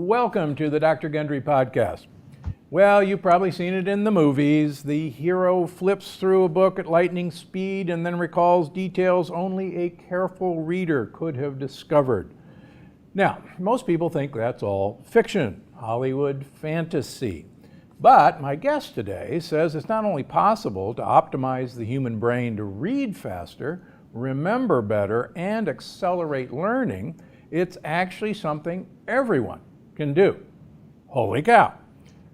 Welcome to the Dr. Gundry podcast. Well, you've probably seen it in the movies. The hero flips through a book at lightning speed and then recalls details only a careful reader could have discovered. Now, most people think that's all fiction, Hollywood fantasy. But my guest today says it's not only possible to optimize the human brain to read faster, remember better, and accelerate learning, it's actually something everyone can do. Holy cow.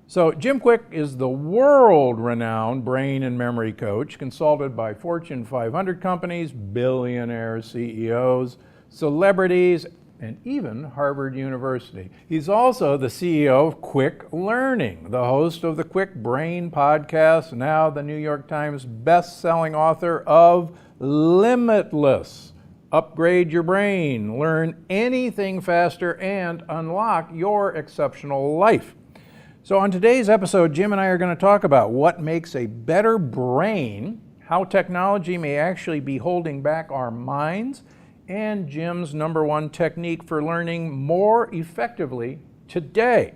So Jim Kwik is the world-renowned brain and memory coach, consulted by Fortune 500 companies, billionaire CEOs, celebrities, and even Harvard University. He's also the CEO of Kwik Learning, the host of the Kwik Brain podcast, now the New York Times best-selling author of Limitless. Upgrade your brain, learn anything faster, and unlock your exceptional life. So on today's episode, Jim and I are going to talk about what makes a better brain, how technology may actually be holding back our minds, and Jim's number one technique for learning more effectively today.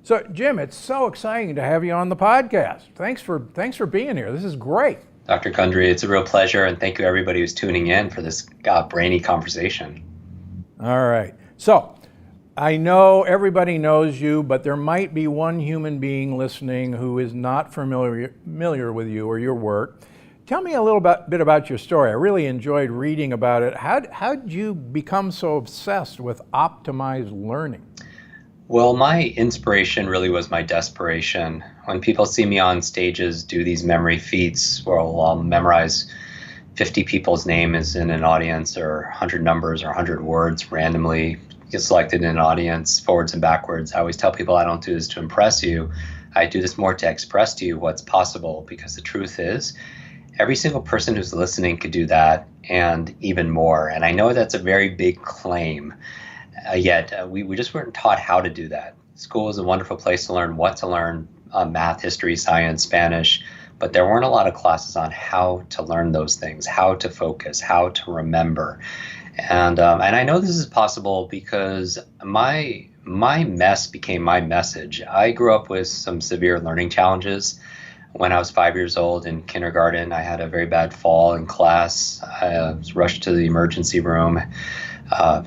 So Jim, it's so exciting to have you on the podcast. Thanks for being here. This is great. Dr. Gundry, it's a real pleasure, and thank you everybody who's tuning in for this brainy conversation. All right. So I know everybody knows you, but there might be one human being listening who is not familiar with you or your work. Tell me a little bit about your story. I really enjoyed reading about it. How did you become so obsessed with optimized learning? Well, my inspiration really was my desperation. When people see me on stages do these memory feats where I'll memorize 50 people's names in an audience, or 100 numbers or 100 words randomly, get selected in an audience forwards and backwards. I always tell people I don't do this to impress you. I do this more to express to you what's possible, because the truth is, every single person who's listening could do that and even more. And I know that's a very big claim, yet we just weren't taught how to do that. School is a wonderful place to learn what to learn, math, history, science, Spanish, but there weren't a lot of classes on how to learn those things, how to focus, how to remember. And I know this is possible because my mess became my message. I grew up with some severe learning challenges. When I was 5 years old in kindergarten, I had a very bad fall in class. I was rushed to the emergency room,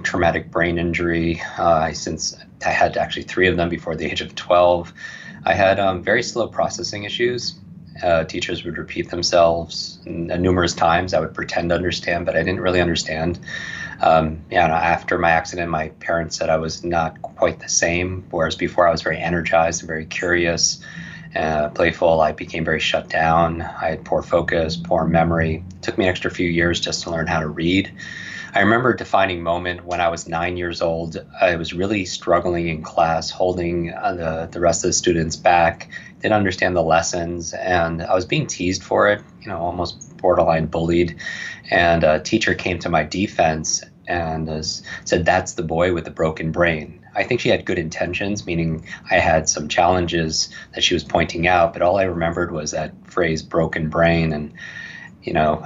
traumatic brain injury. Since I had actually 3 of them before the age of 12. I had very slow processing issues. Teachers would repeat themselves numerous times. I would pretend to understand, but I didn't really understand. After my accident, my parents said I was not quite the same, whereas before I was very energized and very curious. Playful. I became very shut down. I had poor focus, poor memory. It took me an extra few years just to learn how to read. I remember a defining moment when I was 9 years old. I was really struggling in class, holding the rest of the students back, didn't understand the lessons, and I was being teased for it, almost borderline bullied. And a teacher came to my defense and said, "That's the boy with the broken brain." I think she had good intentions, meaning I had some challenges that she was pointing out, but all I remembered was that phrase, broken brain. And,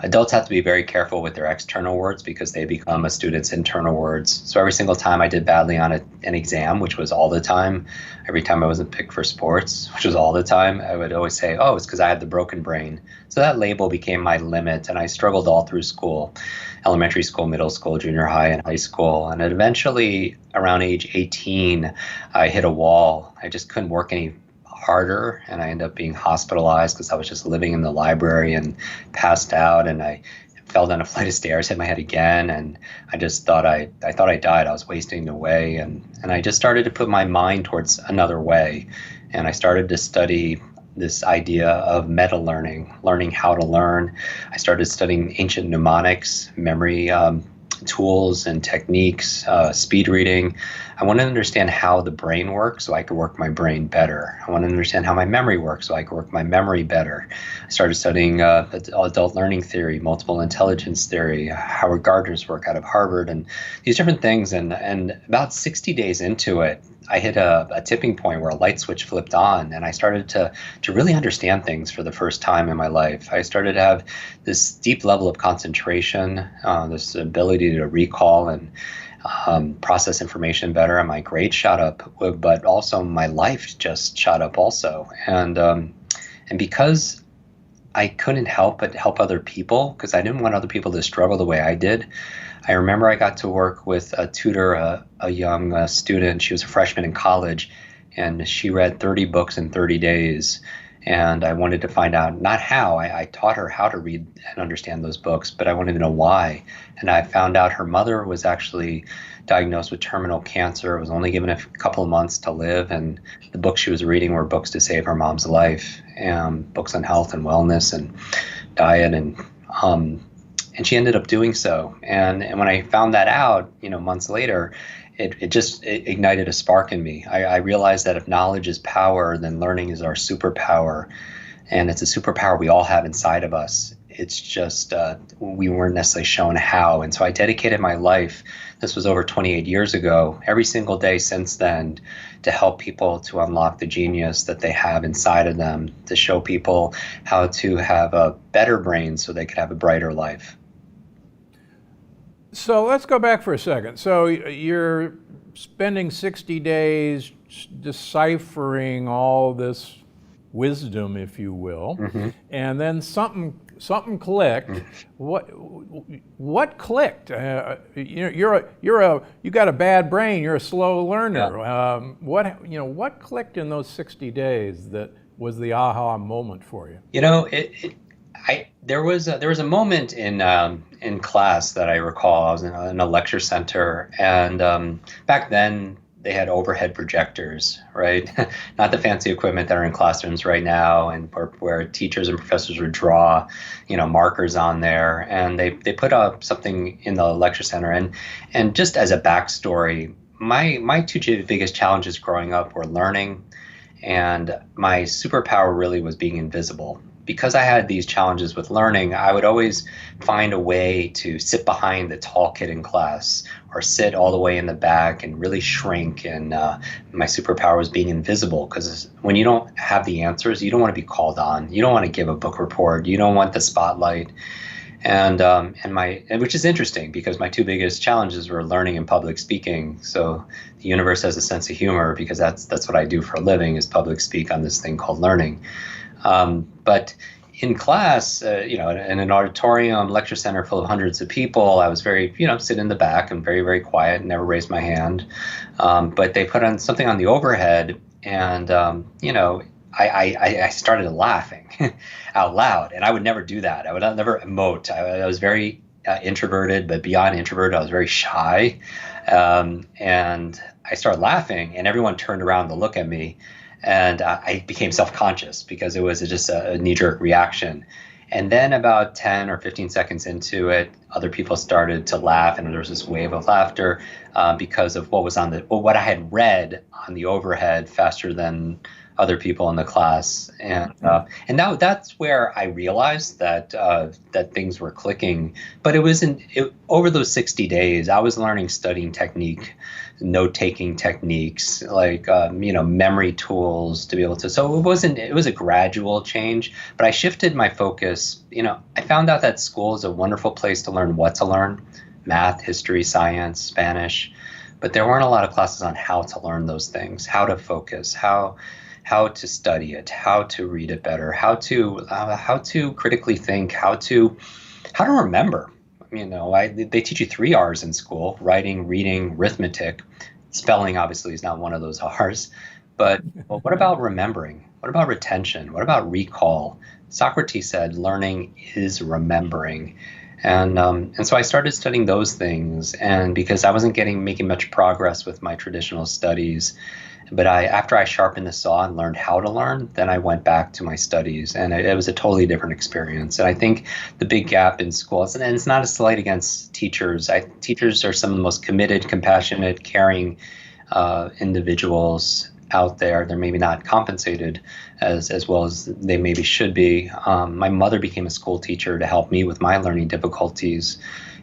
adults have to be very careful with their external words because they become a student's internal words. So every single time I did badly on an exam, which was all the time, every time I wasn't picked for sports, which was all the time, I would always say, "Oh, it's because I had the broken brain." So that label became my limit, and I struggled all through school, elementary school, middle school, junior high, and high school. And eventually, around age 18, I hit a wall. I just couldn't work any harder, and I ended up being hospitalized because I was just living in the library and passed out, and I fell down a flight of stairs, hit my head again, and I just thought I thought I died. I was wasting away, and I just started to put my mind towards another way, and I started to study this idea of meta learning how to learn. I started studying ancient mnemonics, memory tools and techniques, speed reading. I wanted to understand how the brain works so I could work my brain better. I wanted to understand how my memory works so I could work my memory better. I started studying adult learning theory, multiple intelligence theory, Howard Gardner's work out of Harvard, and these different things. And about 60 days into it, I hit a tipping point where a light switch flipped on, and I started to really understand things for the first time in my life. I started to have this deep level of concentration, this ability to recall and process information better, and my grades shot up, but also my life just shot up also. And because I couldn't help but help other people, because I didn't want other people to struggle the way I did. I remember I got to work with a tutor, a young student. She was a freshman in college, and she read 30 books in 30 days. And I wanted to find out not how. I taught her how to read and understand those books, but I wanted to know why. And I found out her mother was actually diagnosed with terminal cancer, was only given a couple of months to live, and the books she was reading were books to save her mom's life, and books on health and wellness and diet, and she ended up doing so. And when I found that out, months later, it just ignited a spark in me. I realized that if knowledge is power, then learning is our superpower, and it's a superpower we all have inside of us. It's just we weren't necessarily shown how. And so I dedicated my life, this was over 28 years ago, every single day since then, to help people to unlock the genius that they have inside of them, to show people how to have a better brain so they could have a brighter life. So let's go back for a second. So you're spending 60 days deciphering all this wisdom, if you will, and then something clicked. What clicked? You got a bad brain. You're a slow learner. Yeah. What clicked in those 60 days that was the aha moment for you? There was a moment in class that I recall. I was in a lecture center, and back then they had overhead projectors, right? Not the fancy equipment that are in classrooms right now, and where teachers and professors would draw, markers on there. And they put up something in the lecture center. And just as a backstory, my two biggest challenges growing up were learning, and my superpower really was being invisible. Because I had these challenges with learning, I would always find a way to sit behind the tall kid in class, or sit all the way in the back and really shrink. And my superpower was being invisible, because when you don't have the answers, you don't want to be called on. You don't want to give a book report. You don't want the spotlight. And which is interesting, because my two biggest challenges were learning and public speaking. So the universe has a sense of humor, because that's what I do for a living, is public speak on this thing called learning. But in class, in an auditorium lecture center full of hundreds of people, I was very, sit in the back and very, very quiet and never raised my hand. But they put on something on the overhead, and, I started laughing out loud, and I would never do that. I would never emote. I was very introverted, but beyond introverted, I was very shy. And I started laughing, and everyone turned around to look at me. And I became self-conscious, because it was just a knee-jerk reaction. And then about 10 or 15 seconds into it, other people started to laugh, and there was this wave of laughter because of what was what I had read on the overhead faster than other people in the class. And now that's where I realized that things were clicking. But it wasn't over those 60 days. I was learning studying technique, note-taking techniques, like memory tools to be able to. So it was a gradual change. But I shifted my focus. I found out that school is a wonderful place to learn what to learn: math, history, science, Spanish. But there weren't a lot of classes on how to learn those things, how to focus, how to study it, how to read it better, how to critically think, how to remember. They teach you 3 R's in school: writing, reading, arithmetic. Spelling obviously is not one of those R's. But what about remembering? What about retention? What about recall? Socrates said learning is remembering. And so I started studying those things, and because I wasn't making much progress with my traditional studies, but after I sharpened the saw and learned how to learn, then I went back to my studies, and it was a totally different experience. And I think the big gap in schools, and it's not a slight against teachers. Teachers are some of the most committed, compassionate, caring individuals out there. They're maybe not compensated as well as they maybe should be. My mother became a school teacher to help me with my learning difficulties.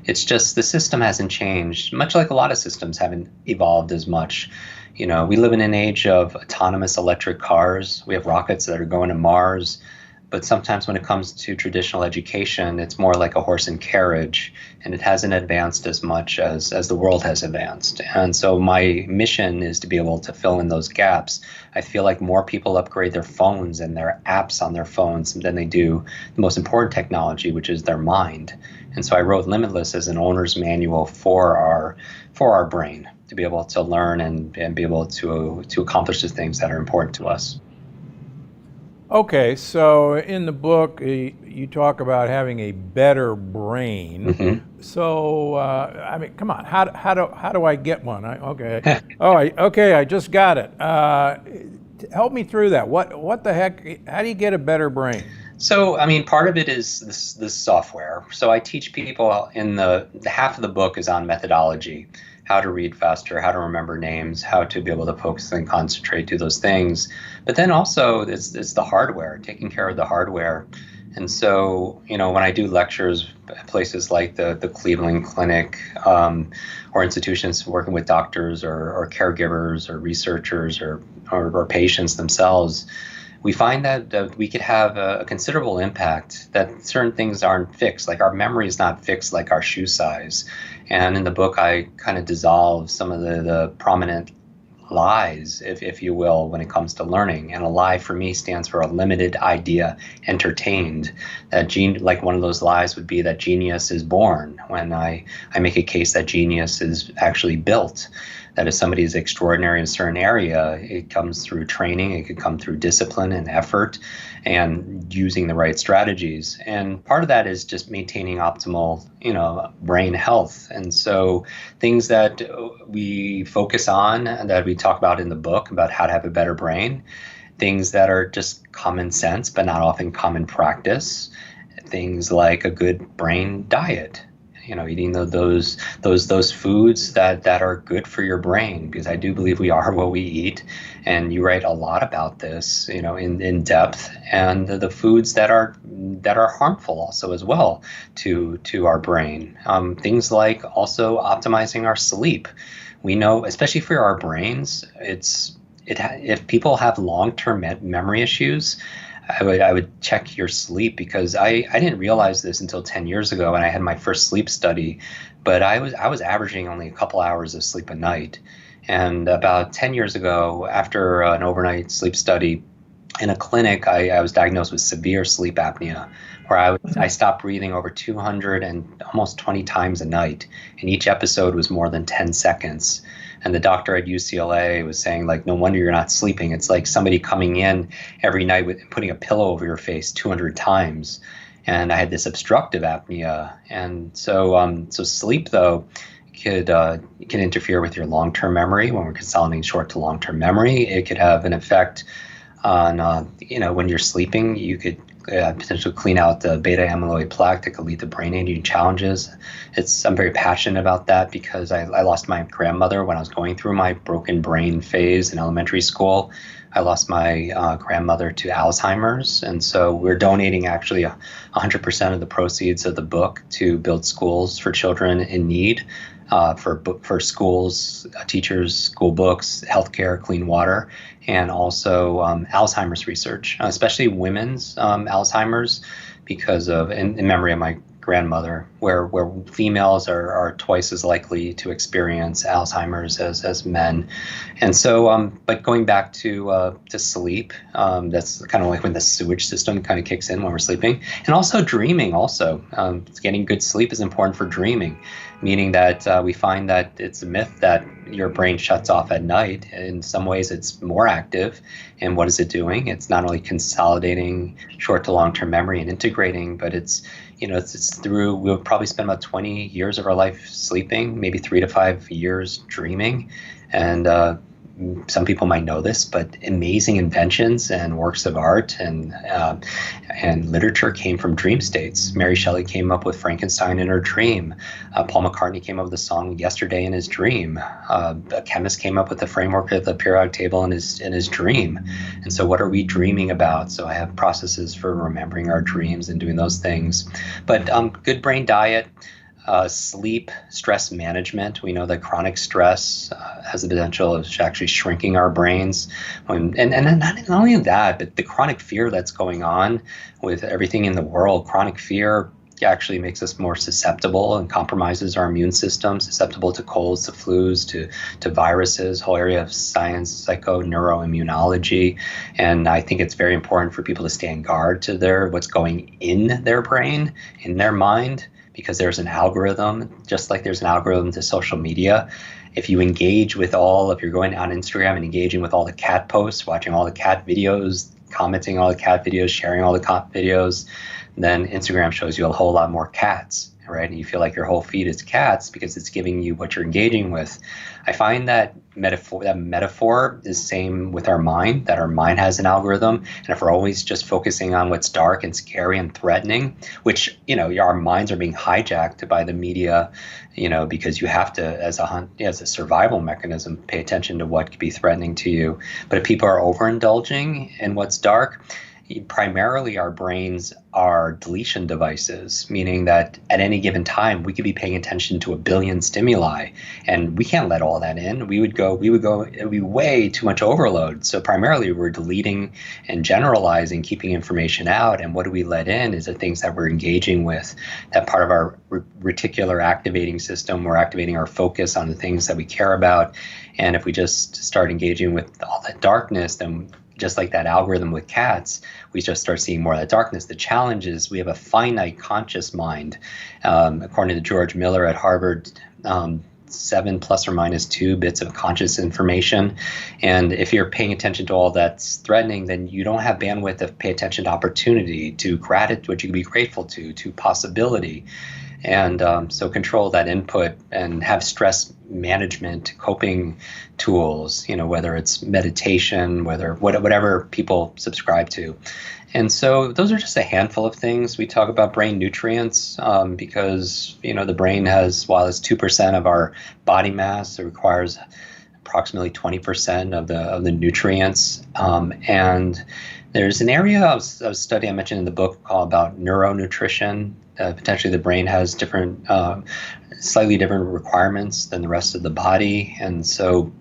It's just the system hasn't changed, much like a lot of systems haven't evolved as much. We live in an age of autonomous electric cars. We have rockets that are going to Mars. But sometimes when it comes to traditional education, it's more like a horse and carriage, and it hasn't advanced as much as the world has advanced. And so my mission is to be able to fill in those gaps. I feel like more people upgrade their phones and their apps on their phones than they do the most important technology, which is their mind. And so I wrote Limitless as an owner's manual for our brain to be able to learn and be able to accomplish the things that are important to us. Okay, so in the book, you talk about having a better brain. Mm-hmm. So, I mean, come on, how do I get one? I just got it. Help me through that. What the heck? How do you get a better brain? So, I mean, part of it is this software. So I teach people in the half of the book is on methodology, how to read faster, how to remember names, how to be able to focus and concentrate, do those things. But then also it's the hardware, taking care of the hardware. And so, when I do lectures at places like the Cleveland Clinic or institutions working with doctors or caregivers or researchers or patients themselves, we find that we could have a considerable impact, that certain things aren't fixed. Like our memory is not fixed like our shoe size. And in the book, I kind of dissolve some of the prominent lies, if you will, when it comes to learning. And a lie for me stands for a limited idea entertained. Like one of those lies would be that genius is born, when I make a case that genius is actually built. That if somebody is extraordinary in a certain area, it comes through training, it could come through discipline and effort and using the right strategies. And part of that is just maintaining optimal, brain health. And so things that we focus on and that we talk about in the book about how to have a better brain, things that are just common sense but not often common practice, things like a good brain diet. Eating those foods that are good for your brain, because I do believe we are what we eat. And you write a lot about this, in depth, and the foods that are harmful also as well to our brain. Things like also optimizing our sleep. We know, especially for our brains, if people have long-term memory issues, I would check your sleep, because I didn't realize this until 10 years ago when I had my first sleep study, but I was averaging only a couple hours of sleep a night. And about 10 years ago, after an overnight sleep study in a clinic, I was diagnosed with severe sleep apnea, where I stopped breathing over 200 and almost 20 times a night, and each episode was more than 10 seconds. And the doctor at UCLA was saying, like, no wonder you're not sleeping. It's like somebody coming in every night with putting a pillow over your face 200 times. And I had this obstructive apnea. And so sleep, though, can interfere with your long-term memory. When we're consolidating short to long-term memory, it could have an effect on, when you're sleeping, you could potentially clean out the beta amyloid plaque that could lead to brain aging challenges. I'm very passionate about that, because I lost my grandmother when I was going through my broken brain phase in elementary school. I lost my grandmother to Alzheimer's, and so we're donating actually 100% of the proceeds of the book to build schools for children in need, for schools, teachers, school books, healthcare, clean water, and also Alzheimer's research, especially women's Alzheimer's, because of in memory of my grandmother, where females are twice as likely to experience Alzheimer's as men. And so, but going back to sleep, that's kind of like when the sewage system kind of kicks in when we're sleeping, and also dreaming. Also, getting good sleep is important for dreaming, meaning that we find that it's a myth that your brain shuts off at night. In some ways, it's more active. And what is it doing? It's not only consolidating short to long-term memory and integrating, but it's through, we'll probably spend about 20 years of our life sleeping, maybe 3 to 5 years dreaming. And some people might know this, but amazing inventions and works of art and literature came from dream states. Mary Shelley came up with Frankenstein in her dream. Paul McCartney came up with the song Yesterday in his dream. A chemist came up with the framework of the periodic table in his dream. And so what are we dreaming about? So I have processes for remembering our dreams and doing those things. But good brain diet, Sleep, stress management. We know that chronic stress has the potential of actually shrinking our brains. And not only that, but the chronic fear that's going on with everything in the world, chronic fear actually makes us more susceptible and compromises our immune system, susceptible to colds, to flus, to viruses, whole area of science, psychoneuroimmunology. And I think it's very important for people to stay on guard to what's going in their brain, in their mind, because there's an algorithm, just like there's an algorithm to social media. If you engage with if you're going on Instagram and engaging with all the cat posts, watching all the cat videos, commenting all the cat videos, sharing all the cat videos, then Instagram shows you a whole lot more cats, right? And you feel like your whole feed is cats because it's giving you what you're engaging with. I find that metaphor is the same with our mind, that our mind has an algorithm. And if we're always just focusing on what's dark and scary and threatening, which, our minds are being hijacked by the media, because you have to, as a survival mechanism, pay attention to what could be threatening to you. But if people are overindulging in what's dark, primarily our brains are deletion devices, meaning that at any given time we could be paying attention to a billion stimuli, and we can't let all that in. It would be way too much overload. So primarily we're deleting and generalizing, keeping information out, and what do we let in is the things that we're engaging with. That part of our reticular activating system, we're activating our focus on the things that we care about. And if we just start engaging with all that darkness, then just like that algorithm with cats, we just start seeing more of that darkness. The challenge is we have a finite conscious mind. According to George Miller at Harvard, 7 plus or minus 2 bits of conscious information. And if you're paying attention to all that's threatening, then you don't have bandwidth to pay attention to opportunity, to gratitude, what you can be grateful to possibility. And so control that input and have stress management coping tools, whether it's meditation, whatever people subscribe to. And so those are just a handful of things. We talk about brain nutrients because, the brain while it's 2% of our body mass, it requires approximately 20% of the nutrients. And there's an area of study I mentioned in the book called about neuronutrition. Potentially the brain has slightly different requirements than the rest of the body. And so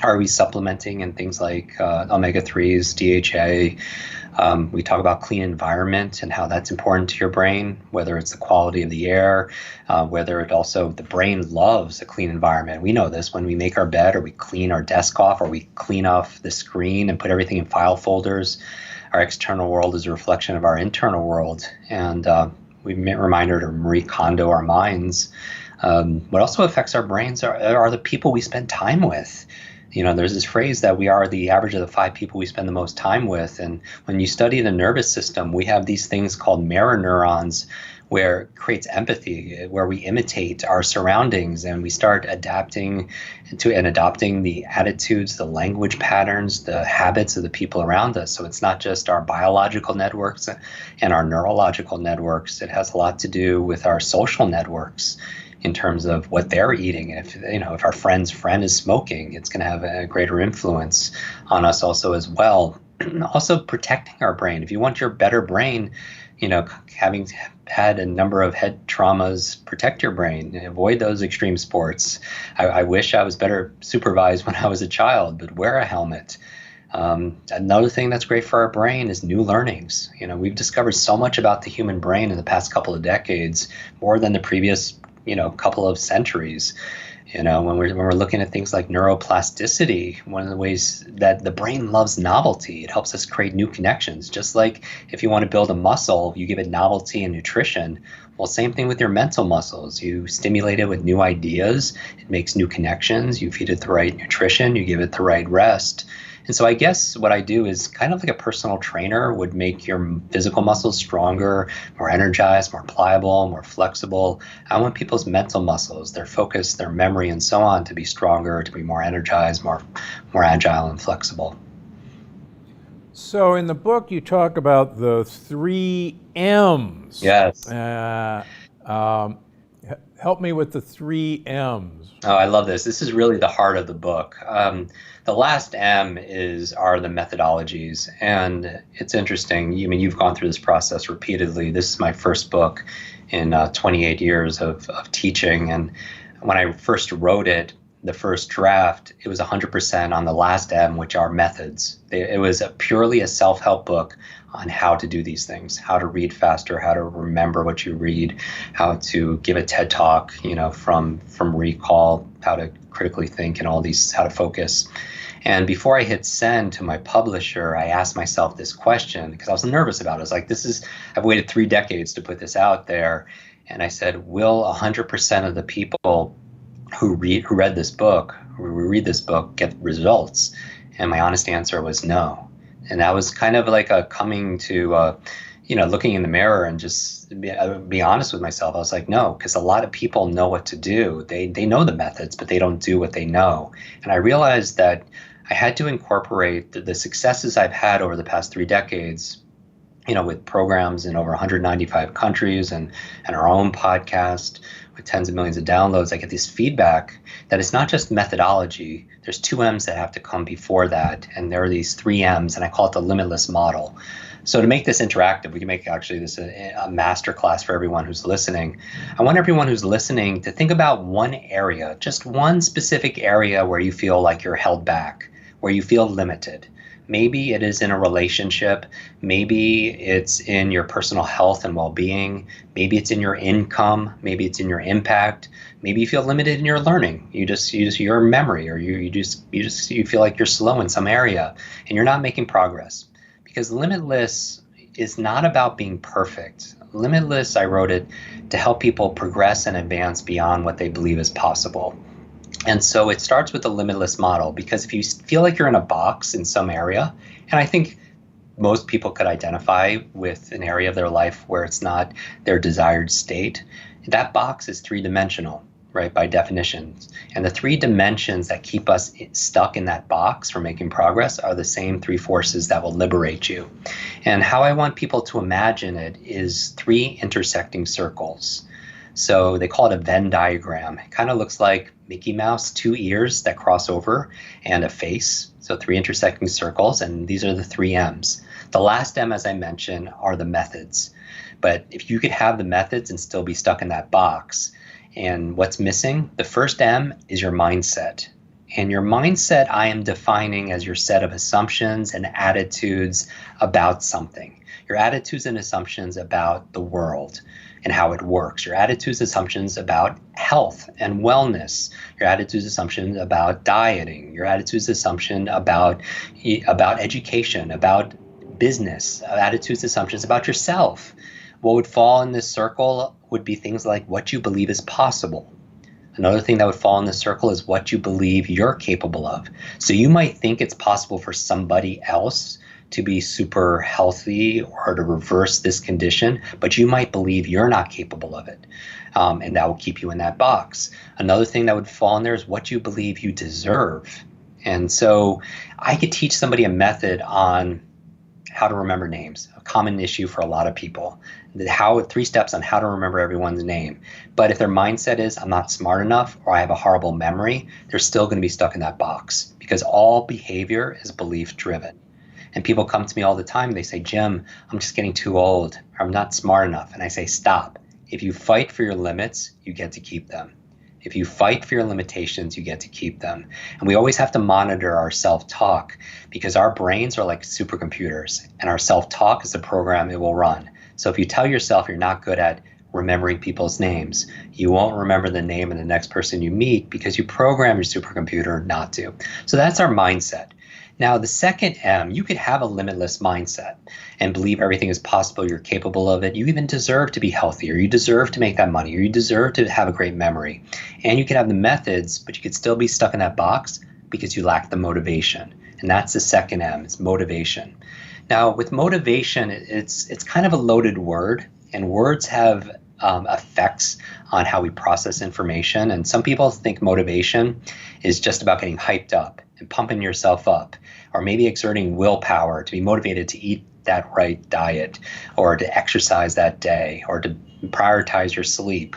are we supplementing in things like omega-3s, DHA? We talk about clean environment and how that's important to your brain, whether it's the quality of the air, whether the brain loves a clean environment. We know this when we make our bed or we clean our desk off or we clean off the screen and put everything in file folders. Our external world is a reflection of our internal world. And we reminder to Marie Kondo our minds. What also affects our brains are the people we spend time with. There's this phrase that we are the average of the 5 people we spend the most time with. And when you study the nervous system, we have these things called mirror neurons where it creates empathy, where we imitate our surroundings and we start adapting to and adopting the attitudes, the language patterns, the habits of the people around us. So it's not just our biological networks and our neurological networks. It has a lot to do with our social networks in terms of what they're eating. And if our friend's friend is smoking, it's going to have a greater influence on us also as well. Also protecting our brain. If you want your better brain, having had a number of head traumas, protect your brain, avoid those extreme sports. I wish I was better supervised when I was a child, but wear a helmet. Another thing that's great for our brain is new learnings. We've discovered so much about the human brain in the past couple of decades, more than the previous, couple of centuries. When we're looking at things like neuroplasticity, one of the ways that the brain loves novelty, it helps us create new connections. Just like if you want to build a muscle, you give it novelty and nutrition. Well, same thing with your mental muscles. You stimulate it with new ideas, it makes new connections, you feed it the right nutrition, you give it the right rest. And so I guess what I do is kind of like a personal trainer would make your physical muscles stronger, more energized, more pliable, more flexible. I want people's mental muscles, their focus, their memory, and so on to be stronger, to be more energized, more agile and flexible. So in the book, you talk about the 3 M's. Yes. Help me with the 3 M's. Oh, I love this. This is really the heart of the book. The last M are the methodologies. And it's interesting. You've gone through this process repeatedly. This is my first book. in 28 years of teaching. And when I first wrote it, the first draft, it was 100% on the last M, which are methods. It was purely a self-help book on how to do these things, how to read faster, how to remember what you read, how to give a TED talk, from recall, how to critically think, and all these, how to focus. And before I hit send to my publisher, I asked myself this question because I was nervous about it. I was like, I've waited 3 decades to put this out there. And I said, will 100% of the people who read this book, who read this book, get results? And my honest answer was no. And that was kind of like a coming to, looking in the mirror and just be honest with myself. I was like, no, because a lot of people know what to do. They know the methods, but they don't do what they know. And I realized that I had to incorporate the successes I've had over the past 3 decades, with programs in over 195 countries and our own podcast with tens of millions of downloads. I get this feedback that it's not just methodology. There's 2 M's that have to come before that. And there are these 3 M's, and I call it the limitless model. So to make this interactive, we can make actually this a masterclass for everyone who's listening. I want everyone who's listening to think about one area, just one specific area where you feel like you're held back, where you feel limited. Maybe it is in a relationship. Maybe it's in your personal health and well-being. Maybe it's in your income. Maybe it's in your impact. Maybe you feel limited in your learning. You just your memory, or you feel like you're slow in some area and you're not making progress. Because Limitless is not about being perfect. Limitless, I wrote it to help people progress and advance beyond what they believe is possible. And so it starts with the limitless model, because if you feel like you're in a box in some area, and I think most people could identify with an area of their life where it's not their desired state, that box is 3-dimensional, right, by definition. And the 3 dimensions that keep us stuck in that box from making progress are the same 3 forces that will liberate you. And how I want people to imagine it is 3 intersecting circles. So they call it a Venn diagram. It kind of looks like Mickey Mouse, 2 ears that cross over and a face. So 3 intersecting circles, and these are the 3 M's. The last M, as I mentioned, are the methods. But if you could have the methods and still be stuck in that box, and what's missing? The first M is your mindset. And your mindset I am defining as your set of assumptions and attitudes about something. Your attitudes and assumptions about the world and how it works. Your attitudes, assumptions about health and wellness. Your attitudes, assumptions about dieting. Your attitudes, assumption about education, about business. Attitudes, assumptions about yourself. What would fall in this circle would be things like what you believe is possible. Another thing that would fall in this circle is what you believe you're capable of. So you might think it's possible for somebody else to be super healthy or to reverse this condition, but you might believe you're not capable of it. And that will keep you in that box. Another thing that would fall in there is what you believe you deserve. And so I could teach somebody a method on how to remember names, a common issue for a lot of people. 3 steps on how to remember everyone's name. But if their mindset is, I'm not smart enough, or I have a horrible memory, they're still going to be stuck in that box, because all behavior is belief driven. And people come to me all the time, they say, Jim, I'm just getting too old, or I'm not smart enough. And I say, stop. If you fight for your limits, you get to keep them. If you fight for your limitations, you get to keep them. And we always have to monitor our self-talk, because our brains are like supercomputers, and our self-talk is the program it will run. So if you tell yourself you're not good at remembering people's names, you won't remember the name of the next person you meet, because you program your supercomputer not to. So that's our mindset. Now, the second M, you could have a limitless mindset and believe everything is possible, you're capable of it. You even deserve to be healthy, or you deserve to make that money, or you deserve to have a great memory. And you could have the methods, but you could still be stuck in that box because you lack the motivation. And that's the second M, it's motivation. Now, with motivation, it's kind of a loaded word, and words have effects on how we process information. And some people think motivation is just about getting hyped up and pumping yourself up, or maybe exerting willpower to be motivated to eat that right diet, or to exercise that day, or to prioritize your sleep.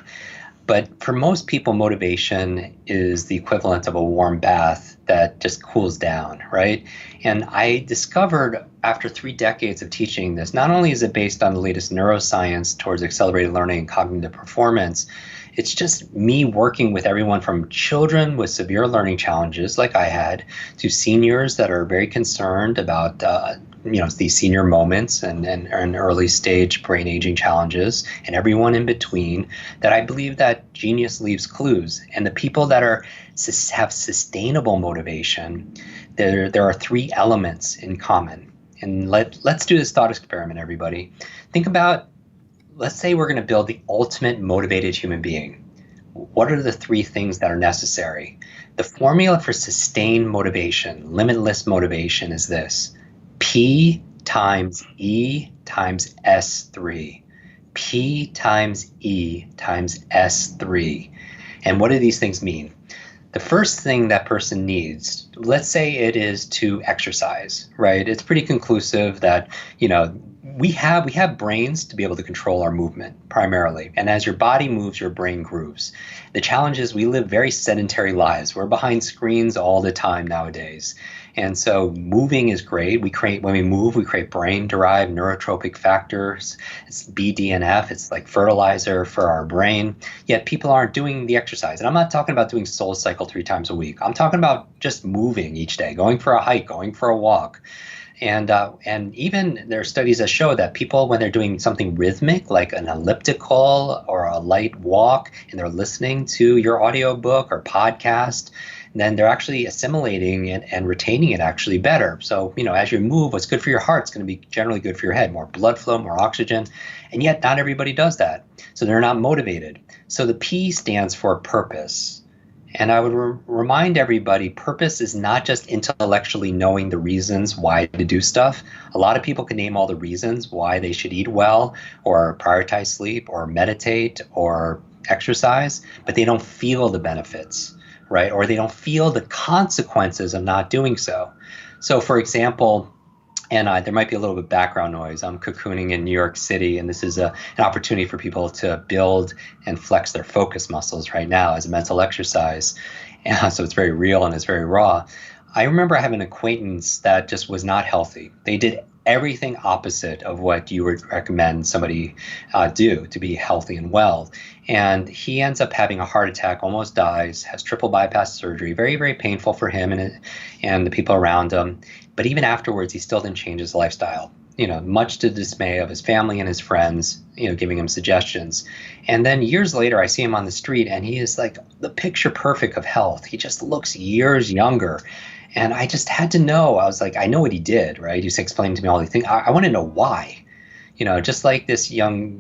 But for most people, motivation is the equivalent of a warm bath that just cools down, right? And I discovered after 3 decades of teaching this, not only is it based on the latest neuroscience towards accelerated learning and cognitive performance, it's just me working with everyone from children with severe learning challenges like I had to seniors that are very concerned about these senior moments and early stage brain aging challenges, and everyone in between, that I believe that genius leaves clues. And the people that have sustainable motivation, there are 3 elements in common. And let's do this thought experiment, everybody. Think about, let's say we're going to build the ultimate motivated human being. What are the 3 things that are necessary? The formula for sustained motivation, limitless motivation, is this: P times E times S3. P times E times S3. And what do these things mean? The first thing that person needs, let's say it is to exercise, right? It's pretty conclusive that, we have brains to be able to control our movement primarily. And as your body moves, your brain grooves. The challenge is we live very sedentary lives. We're behind screens all the time nowadays. And so moving is great. When we move, we create brain-derived neurotropic factors. It's BDNF. It's like fertilizer for our brain. Yet people aren't doing the exercise. And I'm not talking about doing SoulCycle 3 times a week. I'm talking about just moving each day, going for a hike, going for a walk. And even there are studies that show that people, when they're doing something rhythmic, like an elliptical or a light walk, and they're listening to your audiobook or podcast, then they're actually assimilating it and retaining it actually better. So, as you move, what's good for your heart is going to be generally good for your head, more blood flow, more oxygen. And yet not everybody does that. So they're not motivated. So the P stands for purpose. And I would remind everybody, purpose is not just intellectually knowing the reasons why to do stuff. A lot of people can name all the reasons why they should eat well or prioritize sleep or meditate or exercise, but they don't feel the benefits, right? Or they don't feel the consequences of not doing so. So for example, and there might be a little bit of background noise. I'm cocooning in New York City, and this is an opportunity for people to build and flex their focus muscles right now as a mental exercise. And so it's very real and it's very raw. I remember I have an acquaintance that just was not healthy. They did everything opposite of what you would recommend somebody do to be healthy and well. And he ends up having a heart attack, almost dies, has triple bypass surgery, very, very painful for him and the people around him. But even afterwards, he still didn't change his lifestyle, much to the dismay of his family and his friends, giving him suggestions. And then years later, I see him on the street and he is like the picture perfect of health. He just looks years younger. And I just had to know. I was like, I know what he did, right? He was explaining to me all these things. I want to know why. Just like this young,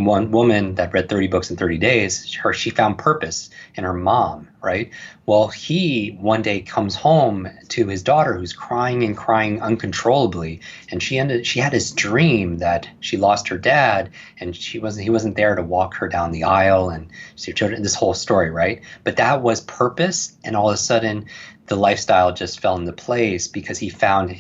one woman that read 30 books in 30 days, she found purpose in her mom, right? Well, he one day comes home to his daughter who's crying and crying uncontrollably. And she had this dream that she lost her dad and he wasn't there to walk her down the aisle and see her children, this whole story, right? But that was purpose. And all of a sudden, the lifestyle just fell into place because he found,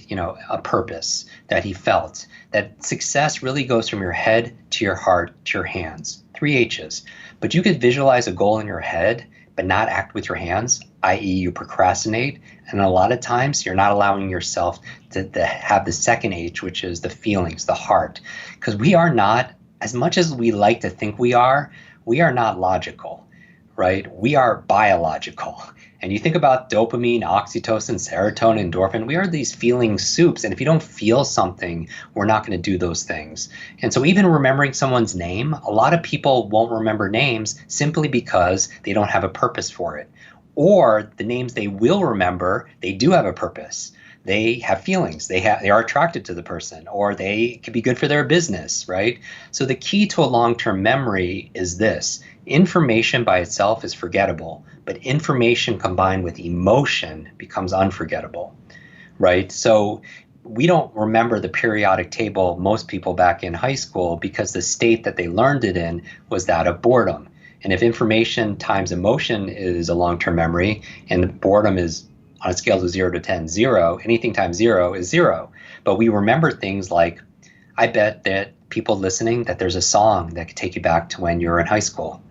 a purpose that he felt. That success really goes from your head to your heart to your hands. 3 H's. But you could visualize a goal in your head, but not act with your hands, i.e. you procrastinate. And a lot of times you're not allowing yourself to have the second H, which is the feelings, the heart. Because we are not, as much as we like to think we are not logical, right? We are biological. And you think about dopamine, oxytocin, serotonin, endorphin, we are these feeling soups. And if you don't feel something, we're not going to do those things. And so even remembering someone's name, a lot of people won't remember names simply because they don't have a purpose for it. Or the names they will remember, they do have a purpose. They have feelings, they are attracted to the person, or they could be good for their business, right? So the key to a long-term memory is this: information by itself is forgettable, but information combined with emotion becomes unforgettable, right? So we don't remember the periodic table, most people back in high school, because the state that they learned it in was that of boredom. And if information times emotion is a long-term memory, and boredom is on a scale of 0 to 10, 0, anything times 0 is 0. But we remember things like, I bet that people listening, that there's a song that could take you back to when you were in high school.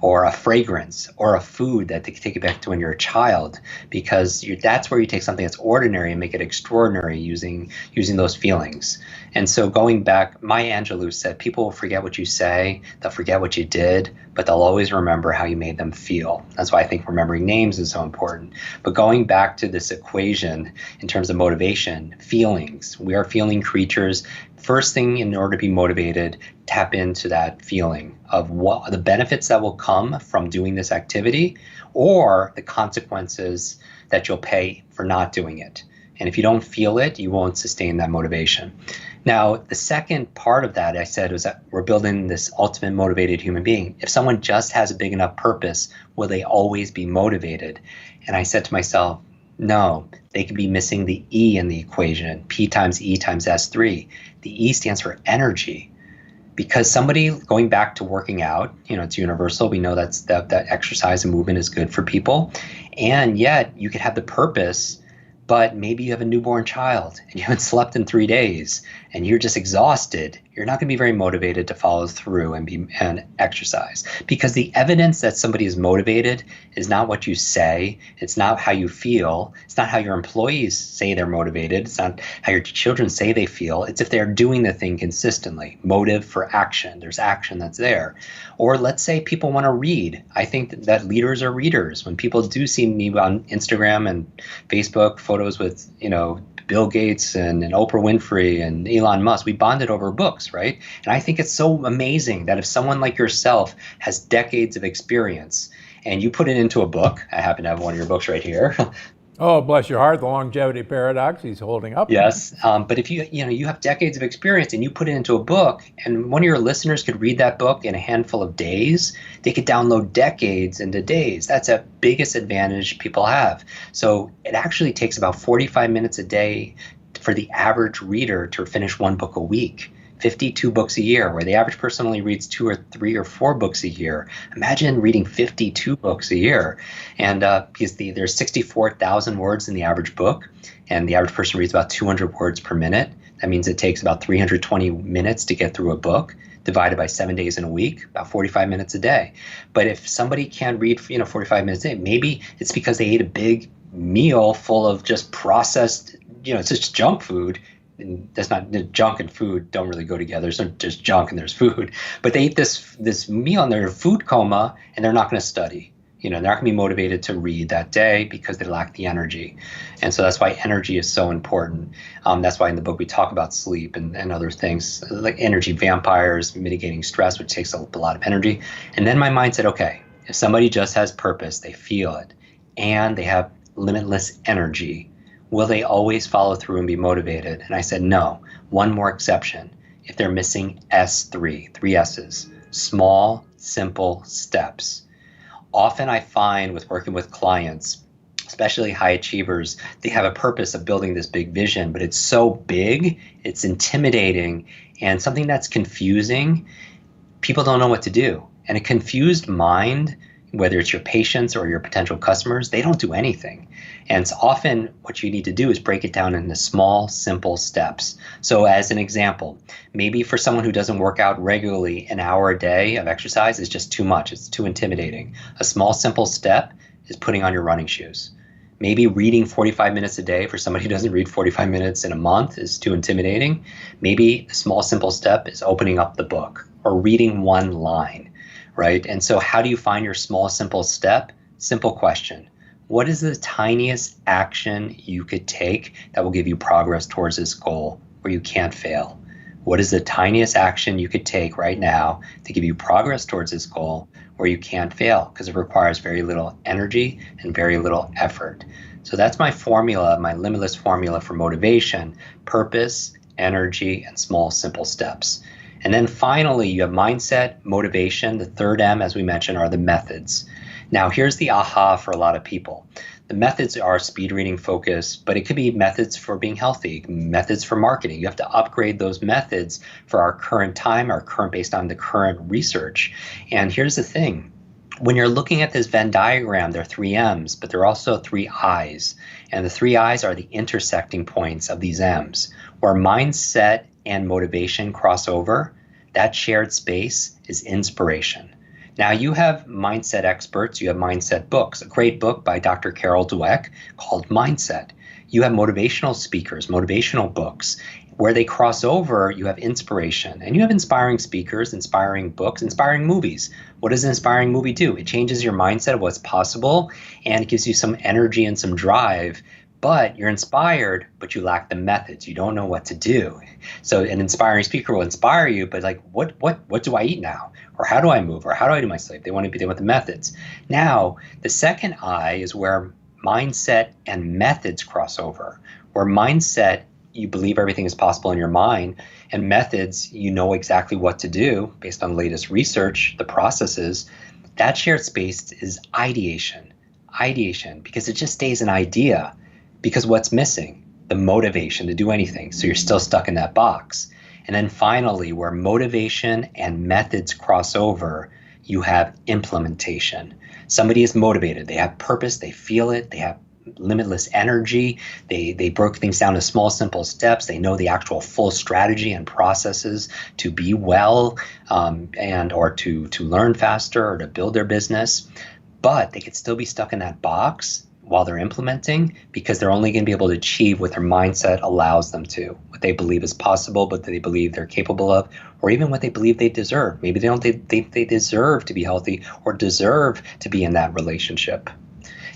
or a fragrance or a food that they can take you back to when you're a child, because that's where you take something that's ordinary and make it extraordinary using those feelings. And so going back, Maya Angelou said, people will forget what you say, they'll forget what you did, but they'll always remember how you made them feel. That's why I think remembering names is so important. But going back to this equation in terms of motivation, feelings, we are feeling creatures. First thing, in order to be motivated, tap into that feeling of what the benefits that will come from doing this activity, or the consequences that you'll pay for not doing it. And if you don't feel it, you won't sustain that motivation. Now, the second part of that I said was that we're building this ultimate motivated human being. If someone just has a big enough purpose, will they always be motivated? And I said to myself, no, they could be missing the E in the equation, P times E times S3. The E stands for energy. Because somebody, going back to working out, it's universal. We know that exercise and movement is good for people. And yet you could have the purpose, but maybe you have a newborn child and you haven't slept in 3 days and you're just exhausted. You're not going to be very motivated to follow through and exercise, because the evidence that somebody is motivated is not what you say. It's not how you feel. It's not how your employees say they're motivated. It's not how your children say they feel. It's if they're doing the thing consistently. Motive for action. There's action that's there. Or let's say people want to read. I think that leaders are readers. When people do see me on Instagram and Facebook, photos with, Bill Gates and Oprah Winfrey and Elon Musk, we bonded over books, right? And I think it's so amazing that if someone like yourself has decades of experience and you put it into a book, I happen to have one of your books right here. Oh, bless your heart, The Longevity Paradox, he's holding up. Yes, but if you have decades of experience and you put it into a book, and one of your listeners could read that book in a handful of days, they could download decades into days. That's the biggest advantage people have. So it actually takes about 45 minutes a day for the average reader to finish one book a week. 52 books a year, where the average person only reads 2 or 3 or 4 books a year. Imagine reading 52 books a year. And because there's 64,000 words in the average book, and the average person reads about 200 words per minute. That means it takes about 320 minutes to get through a book, divided by 7 days in a week, about 45 minutes a day. But if somebody can't read 45 minutes a day, maybe it's because they ate a big meal full of just processed, it's just junk food. And that's not, junk and food don't really go together. There's junk and there's food. But they eat this meal and they're in a food coma, and they're not going to study. They're not going to be motivated to read that day because they lack the energy. And so that's why energy is so important. That's why in the book we talk about sleep and other things like energy vampires, mitigating stress, which takes a lot of energy. And then my mind said, okay, if somebody just has purpose, they feel it, and they have limitless energy, will they always follow through and be motivated? And I said, no, one more exception. If they're missing S3, 3 S's, small, simple steps. Often I find with working with clients, especially high achievers, they have a purpose of building this big vision, but it's so big, it's intimidating, and something that's confusing, people don't know what to do. And a confused mind, whether it's your patients or your potential customers, they don't do anything. And it's often what you need to do is break it down into small, simple steps. So as an example, maybe for someone who doesn't work out regularly, an hour a day of exercise is just too much. It's too intimidating. A small, simple step is putting on your running shoes. Maybe reading 45 minutes a day for somebody who doesn't read 45 minutes in a month is too intimidating. Maybe a small, simple step is opening up the book or reading one line. Right? And so how do you find your small, simple step? Simple question. What is the tiniest action you could take that will give you progress towards this goal where you can't fail? What is the tiniest action you could take right now to give you progress towards this goal where you can't fail? Because it requires very little energy and very little effort. So that's my formula, my limitless formula for motivation: purpose, energy, and small, simple steps. And then finally, you have mindset, motivation. The third M, as we mentioned, are the methods. Now, here's the aha for a lot of people. The methods are speed reading focused, but it could be methods for being healthy, methods for marketing. You have to upgrade those methods for our current time, based on the current research. And here's the thing. When you're looking at this Venn diagram, there are 3 M's, but there are also 3 I's. And the 3 I's are the intersecting points of these M's, where mindset and motivation cross over. That shared space is inspiration. Now you have mindset experts, you have mindset books, a great book by Dr. Carol Dweck called Mindset. You have motivational speakers, motivational books. Where they cross over, you have inspiration, and you have inspiring speakers, inspiring books, inspiring movies. What does an inspiring movie do? It changes your mindset of what's possible, and it gives you some energy and some drive, but you're inspired, but you lack the methods. You don't know what to do. So an inspiring speaker will inspire you, but like, what do I eat now? Or how do I move? Or how do I do my sleep? They want to be there with the methods. Now, the second I is where mindset and methods cross over, where mindset, you believe everything is possible in your mind, and methods, you know exactly what to do based on latest research, the processes. That shared space is ideation, because it just stays an idea, because what's missing? The motivation to do anything. So you're still stuck in that box. And then finally, where motivation and methods cross over, you have implementation. Somebody is motivated, they have purpose, they feel it, they have limitless energy. They broke things down to small, simple steps. They know the actual full strategy and processes to be well, and or to learn faster or to build their business. But they could still be stuck in that box while they're implementing, because they're only going to be able to achieve what their mindset allows them to, what they believe is possible, but they believe they're capable of, or even what they believe they deserve. Maybe they don't think they deserve to be healthy or deserve to be in that relationship.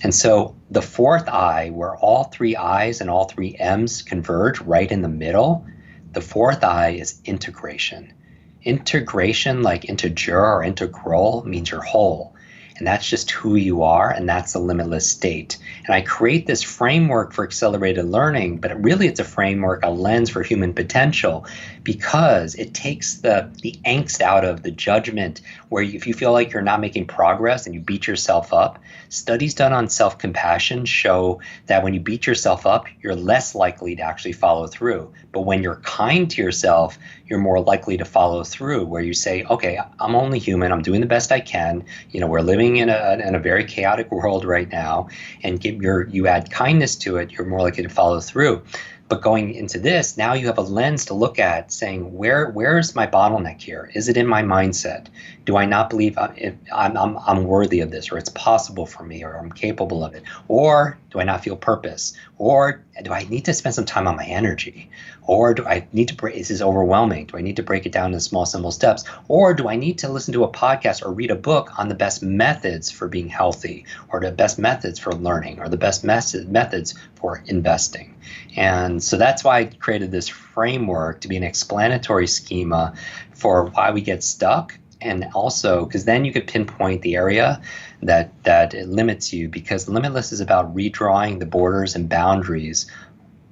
And so the fourth I, where all three I's and all three M's converge right in the middle, the fourth I is integration. Integration, like integer or integral, means you're whole. And that's just who you are, and that's the limitless state. And I create this framework for accelerated learning, but really it's a framework, a lens for human potential, because it takes the angst out of the judgment, where if you feel like you're not making progress and you beat yourself up. Studies done on self-compassion show that when you beat yourself up, you're less likely to actually follow through. But when you're kind to yourself, you're more likely to follow through, where you say, okay, I'm only human, I'm doing the best I can. We're living in a very chaotic world right now, and you add kindness to it, you're more likely to follow through. But going into this, now you have a lens to look at, saying, where's my bottleneck here? Is it in my mindset? Do I not believe I'm worthy of this, or it's possible for me, or I'm capable of it? Or do I not feel purpose? Or do I need to spend some time on my energy? Or do I need to break, is this overwhelming? Do I need to break it down into small, simple steps? Or do I need to listen to a podcast or read a book on the best methods for being healthy, or the best methods for learning, or the best methods for investing? And so that's why I created this framework to be an explanatory schema for why we get stuck. And also, because then you could pinpoint the area that it limits you, because Limitless is about redrawing the borders and boundaries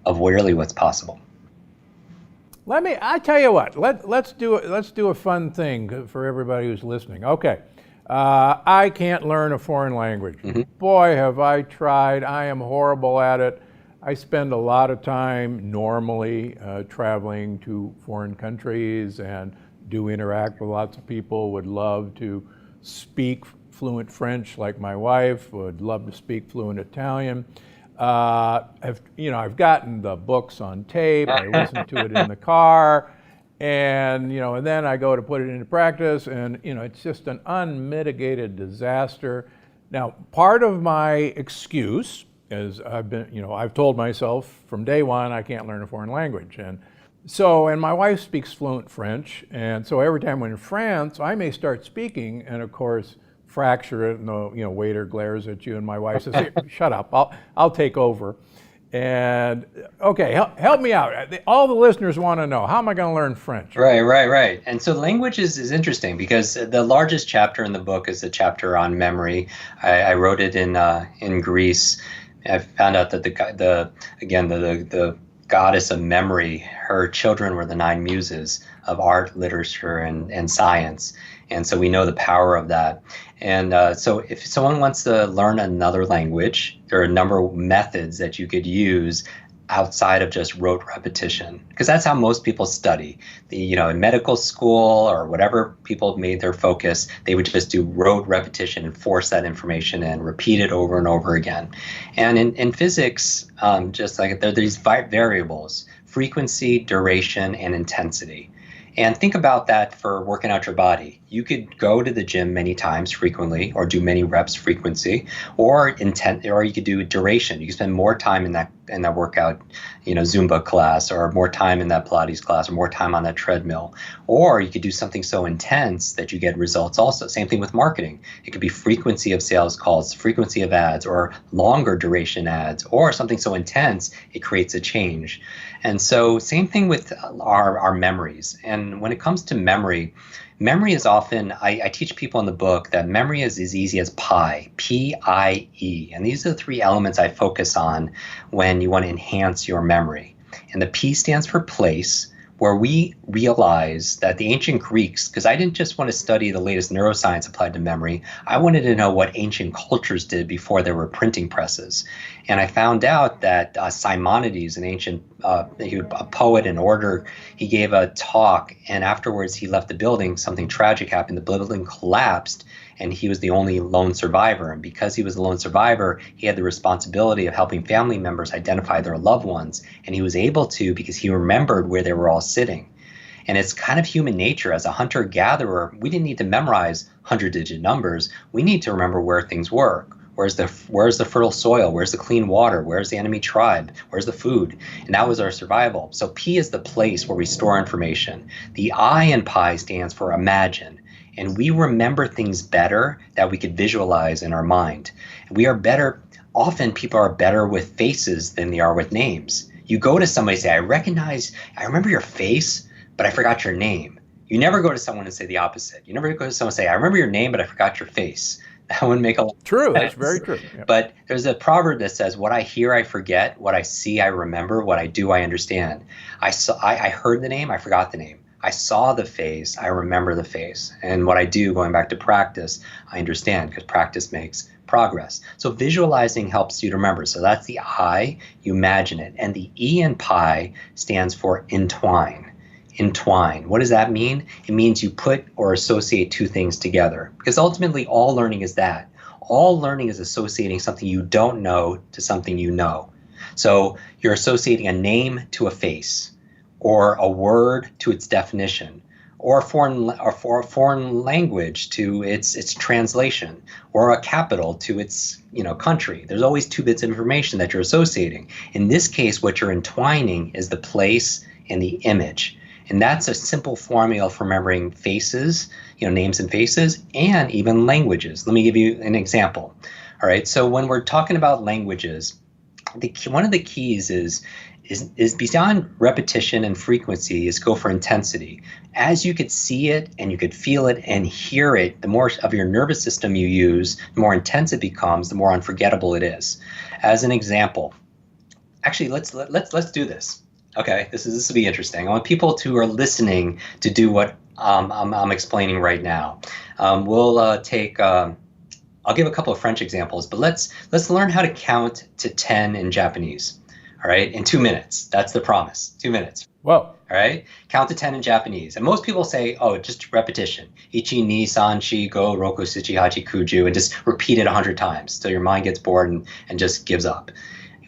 of really what's possible. I tell you what, let's do a fun thing for everybody who's listening. Okay, I can't learn a foreign language. Mm-hmm. Boy, have I tried. I am horrible at it. I spend a lot of time normally traveling to foreign countries and do interact with lots of people, would love to speak fluent French like my wife, would love to speak fluent Italian. I've gotten the books on tape, I listen to it in the car, and then I go to put it into practice, and it's just an unmitigated disaster. Now, part of my excuse is I've told myself from day one I can't learn a foreign language, and my wife speaks fluent French, and so every time we're in France, I may start speaking, and of course, fracture it, and the waiter glares at you, and my wife says, "Hey, shut up, I'll take over." And okay, help me out. All the listeners want to know, how am I going to learn French? Right. And so language is interesting, because the largest chapter in the book is the chapter on memory. I wrote it in Greece. I found out that the goddess of memory, her children were the 9 muses of art, literature, and science. And so we know the power of that. And so if someone wants to learn another language, there are a number of methods that you could use outside of just rote repetition, because that's how most people study. In medical school or whatever people made their focus, they would just do rote repetition and force that information in, repeat it over and over again. And in physics, just like there are these variables: frequency, duration, and intensity. And think about that for working out your body. You could go to the gym many times frequently, or do many reps frequency, or intent, or you could do duration. You can spend more time in that workout, Zumba class, or more time in that Pilates class, or more time on that treadmill. Or you could do something so intense that you get results also. Same thing with marketing. It could be frequency of sales calls, frequency of ads, or longer duration ads, or something so intense it creates a change. And so same thing with our memories. And when it comes to memory is often, I teach people in the book that memory is as easy as pi, P-I-E. And these are the three elements I focus on when you want to enhance your memory. And the P stands for place, where we realize that the ancient Greeks, because I didn't just want to study the latest neuroscience applied to memory, I wanted to know what ancient cultures did before there were printing presses. And I found out that Simonides, an ancient a poet and orator, he gave a talk, and afterwards he left the building. Something tragic happened. The building collapsed, and he was the only lone survivor. And because he was the lone survivor, he had the responsibility of helping family members identify their loved ones. And he was able to because he remembered where they were all sitting. And it's kind of human nature. As a hunter-gatherer, we didn't need to memorize 100-digit numbers. We need to remember where things were. Where's the fertile soil? Where's the clean water? Where's the enemy tribe? Where's the food? And that was our survival. So P is the place where we store information. The I in pi stands for imagine. And we remember things better that we could visualize in our mind. We are better, often people are better with faces than they are with names. You go to somebody and say, I remember your face, but I forgot your name. You never go to someone and say the opposite. You never go to someone and say, I remember your name, but I forgot your face. That wouldn't make a lot of sense. True, that's very true. Yep. But there's a proverb that says, what I hear, I forget. What I see, I remember. What I do, I understand. I heard the name, I forgot the name. I saw the face, I remember the face. And what I do, going back to practice, I understand, because practice makes progress. So visualizing helps you to remember. So that's the I, you imagine it. And the E in pi stands for entwine. Entwine. What does that mean? It means you put or associate two things together. Because ultimately, all learning is that. All learning is associating something you don't know to something you know. So you're associating a name to a face, or a word to its definition, or a foreign language to its translation, or a capital to its country. There's always two bits of information that you're associating. In this case, what you're entwining is the place and the image. And that's a simple formula for remembering faces, names and faces, and even languages. Let me give you an example. All right, so when we're talking about languages, one of the keys is beyond repetition and frequency is go for intensity. As you could see it and you could feel it and hear it, the more of your nervous system you use, the more intense it becomes, the more unforgettable it is. As an example, actually, let's do this. Okay, this will be interesting. I want people who are listening to do what I'm explaining right now. We'll take. I'll give a couple of French examples, but let's learn how to count to 10 in Japanese. All right, in 2 minutes. That's the promise. 2 minutes. Whoa. All right, count to 10 in Japanese. And most people say, oh, just repetition. Ichi, ni, san, shi, go, roku, shichi, hachi, kuju, and just repeat it 100 times till your mind gets bored and just gives up.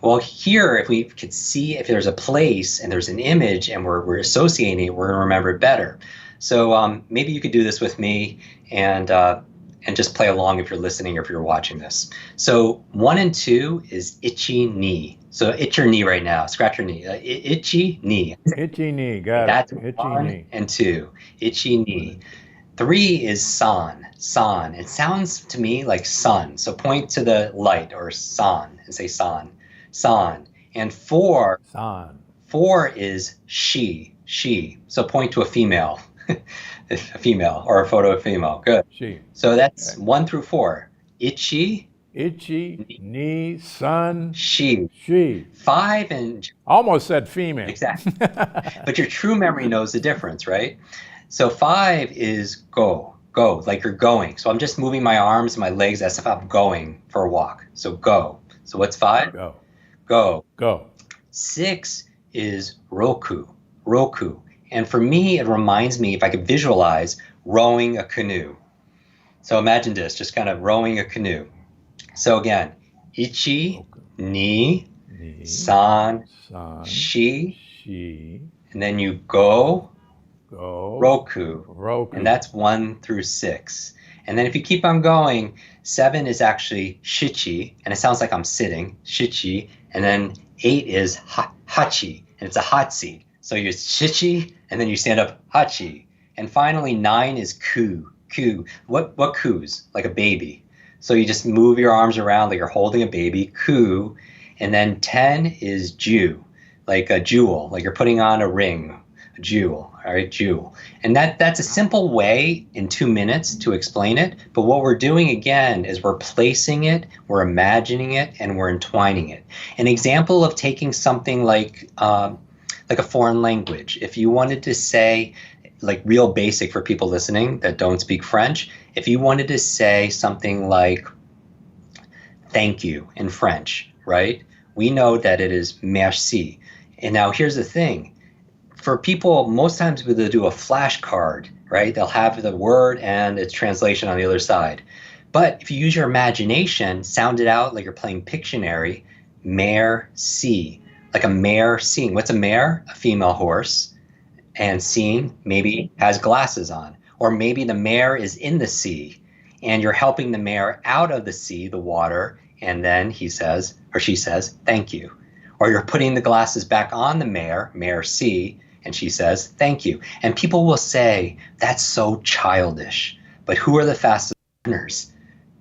Well, here, if we could see if there's a place and there's an image and we're associating it, we're going to remember it better. So maybe you could do this with me and just play along if you're listening or if you're watching this. So 1 and 2 is ichi, ni. So itch your knee right now. Scratch your knee. Itchy knee. Itchy knee. Got That's it. Itchy 1 knee. and 2. Itchy knee. 3 is san. San. It sounds to me like sun. So point to the light or san and say san. San. And 4 is she. So point to a female. A female or a photo of a female. Good. She. So that's okay. 1 through 4. Itchy, knee, sun, she. 5 and almost said female. Exactly. But your true memory knows the difference, right? So 5 is go, like you're going. So I'm just moving my arms and my legs as if I'm going for a walk. So go. So what's 5? Go. 6 is roku. And for me, it reminds me, if I could visualize, rowing a canoe. So imagine this, just kind of rowing a canoe. So again, ichi, ni, san, shi, and then you go, Roku. Roku. And that's 1 through 6. And then if you keep on going, 7 is actually shichi, and it sounds like I'm sitting, shichi. And then 8 is hachi, and it's a hot seat. So you're shichi, and then you stand up hachi. And finally, 9 is ku. What ku's? Like a baby. So you just move your arms around like you're holding a baby, ku. And then 10 is ju, like a jewel, like you're putting on a ring, a jewel, all right, jewel. And that's a simple way in 2 minutes to explain it. But what we're doing again is we're placing it, we're imagining it, and we're entwining it. An example of taking something like a foreign language. If you wanted to say, like real basic for people listening that don't speak French, if you wanted to say something like thank you in French, right? We know that it is merci. And now here's the thing. For people, most times they'll do a flashcard, right? They'll have the word and its translation on the other side. But if you use your imagination, sound it out like you're playing Pictionary, merci, like a mare seeing. What's a mare? A female horse. And seeing maybe has glasses on. Or maybe the mare is in the sea and you're helping the mare out of the sea, the water, and then he says, or she says, thank you. Or you're putting the glasses back on the mare C, and she says, thank you. And people will say, that's so childish. But who are the fastest learners?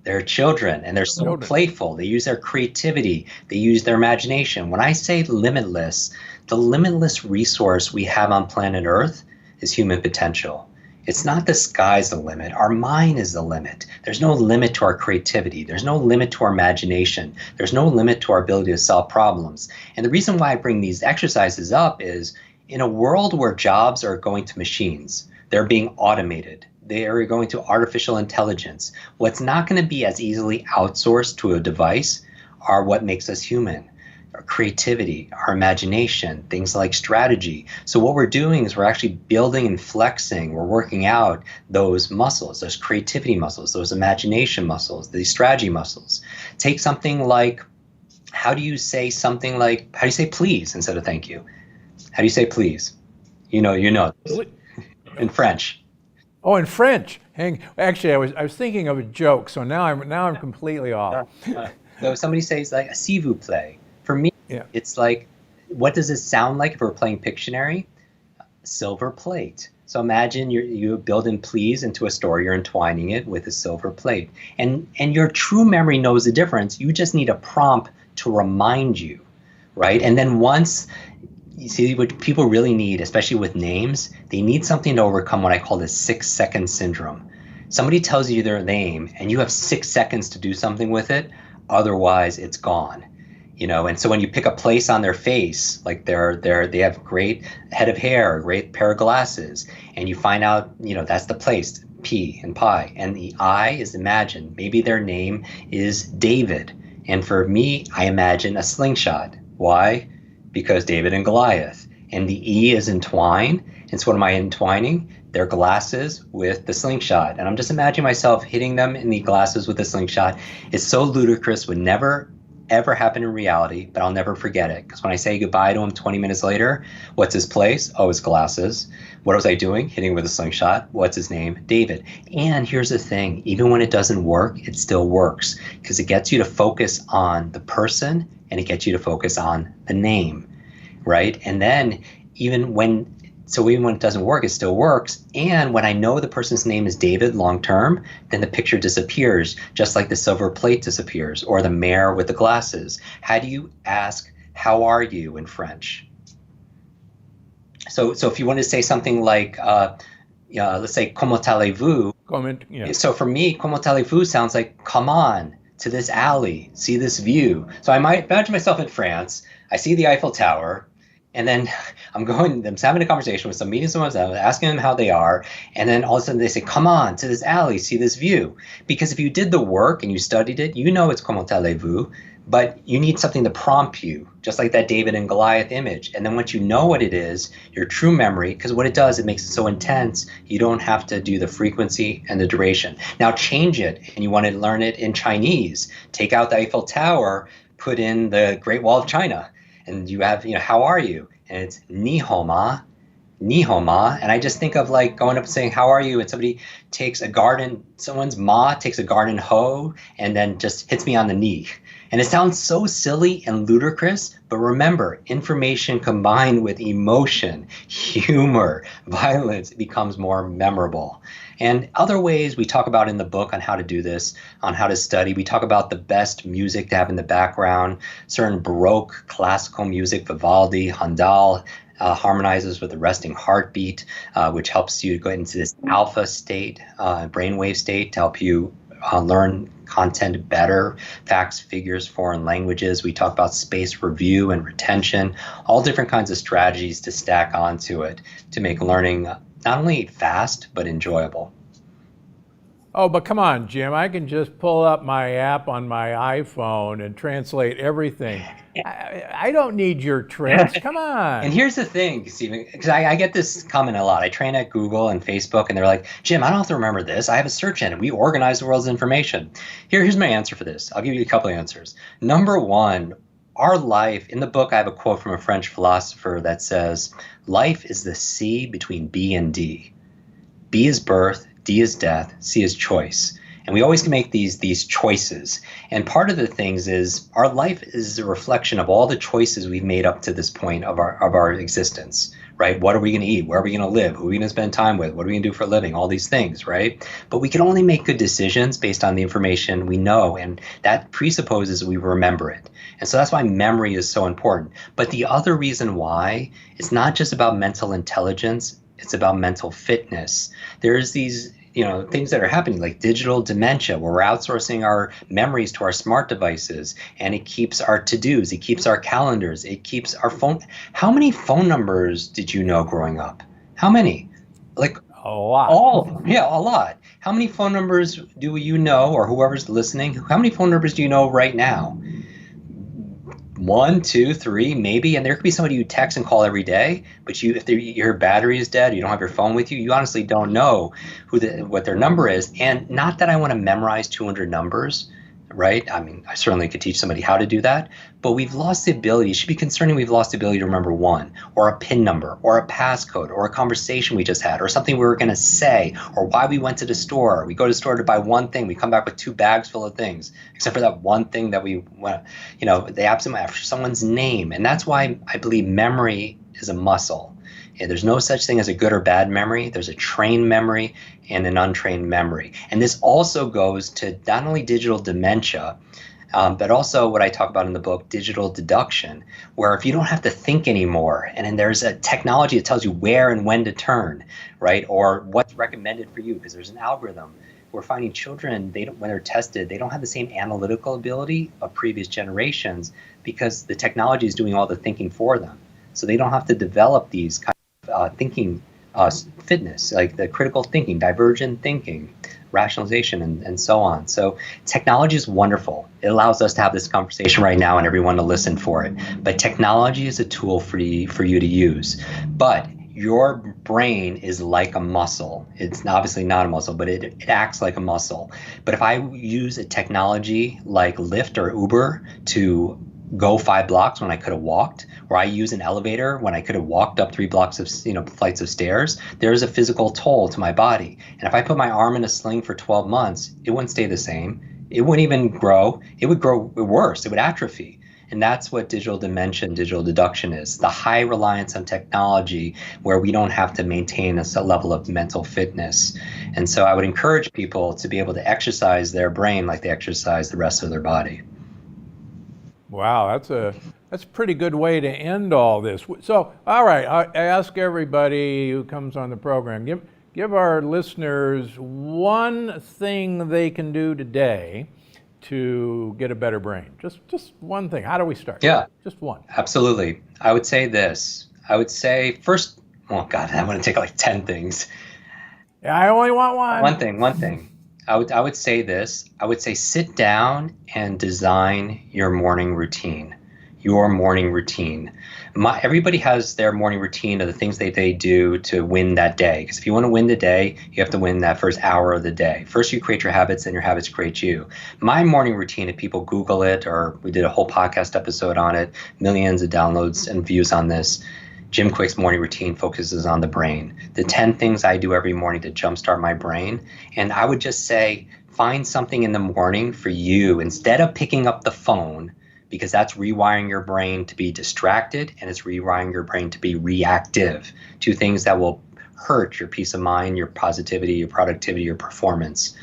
They're children, and they're so playful. They use their creativity. They use their imagination. When I say limitless, the limitless resource we have on planet Earth is human potential. It's not the sky's the limit. Our mind is the limit. There's no limit to our creativity. There's no limit to our imagination. There's no limit to our ability to solve problems. And the reason why I bring these exercises up is in a world where jobs are going to machines, they're being automated. They are going to artificial intelligence. What's not going to be as easily outsourced to a device are what makes us human. Our creativity, our imagination, things like strategy. So what we're doing is we're actually building and flexing, we're working out those muscles, those creativity muscles, those imagination muscles, these strategy muscles. Take something like, how do you say please instead of thank you? How do you say please? You know, in French. Oh, in French. Actually, I was thinking of a joke, so now I'm completely off. So if somebody says like, s'il vous plaît, for me, It's like, what does it sound like if we're playing Pictionary? Silver plate. So imagine you build in please into a story, you're entwining it with a silver plate. And your true memory knows the difference. You just need a prompt to remind you, right? And then once, you see what people really need, especially with names, they need something to overcome what I call the 6-second syndrome. Somebody tells you their name and you have 6 seconds to do something with it, otherwise it's gone. And so when you pick a place on their face, like they have great head of hair, a great pair of glasses, and you find out, that's the place, P and pie, and the I is imagine. Maybe their name is David. And for me, I imagine a slingshot. Why? Because David and Goliath. And the E is entwine. And so what am I entwining? Their glasses with the slingshot. And I'm just imagining myself hitting them in the glasses with the slingshot. It's so ludicrous, would never ever happen in reality, but I'll never forget it. Because when I say goodbye to him 20 minutes later, what's his place? Oh, his glasses. What was I doing? Hitting with a slingshot. What's his name? David. And here's the thing, even when it doesn't work, it still works because it gets you to focus on the person and it gets you to focus on the name, right? And then even when it doesn't work, it still works. And when I know the person's name is David long term, then the picture disappears, just like the silver plate disappears, or the mare with the glasses. How do you ask, how are you in French? So if you want to say something like, let's say, comment allez-vous? So for me, comment allez-vous sounds like, come on to this alley, see this view. So I might imagine myself in France, I see the Eiffel Tower, and then I'm having a conversation with some meeting someone, asking them how they are, and then all of a sudden they say, come on to this alley, see this view. Because if you did the work and you studied it, it's comment allez-vous, but you need something to prompt you, just like that David and Goliath image. And then once you know what it is, your true memory, because what it does, it makes it so intense, you don't have to do the frequency and the duration. Now change it, and you want to learn it in Chinese. Take out the Eiffel Tower, put in the Great Wall of China. And you have, how are you? And it's ni hao ma, Nihoma, and I just think of like going up and saying, "How are you?" And someone's ma takes a garden hoe and then just hits me on the knee. And it sounds so silly and ludicrous, but remember, information combined with emotion, humor, violence becomes more memorable. And other ways we talk about in the book on how to do this, on how to study, we talk about the best music to have in the background, certain Baroque classical music, Vivaldi, Handel, harmonizes with the resting heartbeat, which helps you go into this alpha state, brainwave state, to help you learn content better, facts, figures, foreign languages. We talk about space review and retention, all different kinds of strategies to stack onto it to make learning not only fast, but enjoyable. Oh, but come on, Jim. I can just pull up my app on my iPhone and translate everything. I don't need your tricks. Come on. And here's the thing, Stephen, because I get this comment a lot. I train at Google and Facebook, and they're like, Jim, I don't have to remember this. I have a search engine. We organize the world's information. Here's my answer for this. I'll give you a couple of answers. Number one, our life, in the book, I have a quote from a French philosopher that says, life is the C between B and D. B is birth, D is death, C is choice. And we always make these choices. And part of the things is our life is a reflection of all the choices we've made up to this point of our existence, right? What are we going to eat? Where are we going to live? Who are we going to spend time with? What are we going to do for a living? All these things, right? But we can only make good decisions based on the information we know. And that presupposes we remember it. And so that's why memory is so important. But the other reason why, it's not just about mental intelligence, it's about mental fitness. There's these things that are happening like digital dementia, where we're outsourcing our memories to our smart devices, and it keeps our to-dos, it keeps our calendars, it keeps our phone. How many phone numbers did you know growing up? How many? Like a lot. All of them. Yeah, a lot. How many phone numbers do you know, or whoever's listening, how many phone numbers do you know right now? 1, 2, 3, maybe, and there could be somebody you text and call every day, but if your battery is dead, you don't have your phone with you, you honestly don't know what their number is. And not that I want to memorize 200 numbers, right? I mean, I certainly could teach somebody how to do that, but we've lost the ability. It should be concerning we've lost the ability to remember one, or a PIN number, or a passcode, or a conversation we just had, or something we were going to say, or why we went to the store. We go to the store to buy one thing, we come back with 2 bags full of things, except for that one thing that we want, the absent after someone's name. And that's why I believe memory is a muscle. There's no such thing as a good or bad memory. There's a trained memory and an untrained memory. And this also goes to not only digital dementia, but also what I talk about in the book, digital deduction, where if you don't have to think anymore, and then there's a technology that tells you where and when to turn, right, or what's recommended for you, because there's an algorithm. We're finding children, when they're tested, they don't have the same analytical ability of previous generations because the technology is doing all the thinking for them. So they don't have to develop these kind of thinking fitness, like the critical thinking, divergent thinking, rationalization, and so on. So technology is wonderful. It allows us to have this conversation right now and everyone to listen for it. But technology is a tool for you to use. But your brain is like a muscle. It's obviously not a muscle, but it acts like a muscle. But if I use a technology like Lyft or Uber to go 5 blocks when I could have walked, or I use an elevator when I could have walked up 3 blocks of flights of stairs, there's a physical toll to my body. And if I put my arm in a sling for 12 months, it wouldn't stay the same. It wouldn't even grow. It would grow worse. It would atrophy. And that's what digital dementia and digital deduction is, the high reliance on technology where we don't have to maintain a level of mental fitness. And so I would encourage people to be able to exercise their brain like they exercise the rest of their body. Wow, that's a pretty good way to end all this. So, all right, I ask everybody who comes on the program, give our listeners one thing they can do today to get a better brain. Just one thing. How do we start? Yeah. Just one. Absolutely. I would say this. I would say first, oh God, I'm going to take like 10 things. Yeah, I only want one. One thing. I would say this. I would say sit down and design your morning routine. Your morning routine. Everybody has their morning routine of the things that they do to win that day. Because if you want to win the day, you have to win that first hour of the day. First you create your habits, then your habits create you. My morning routine, if people Google it, or we did a whole podcast episode on it, millions of downloads and views on this, Jim Quick's morning routine focuses on the brain, the 10 things I do every morning to jumpstart my brain. And I would just say, find something in the morning for you instead of picking up the phone, because that's rewiring your brain to be distracted and it's rewiring your brain to be reactive to things that will hurt your peace of mind, your positivity, your productivity, your performance.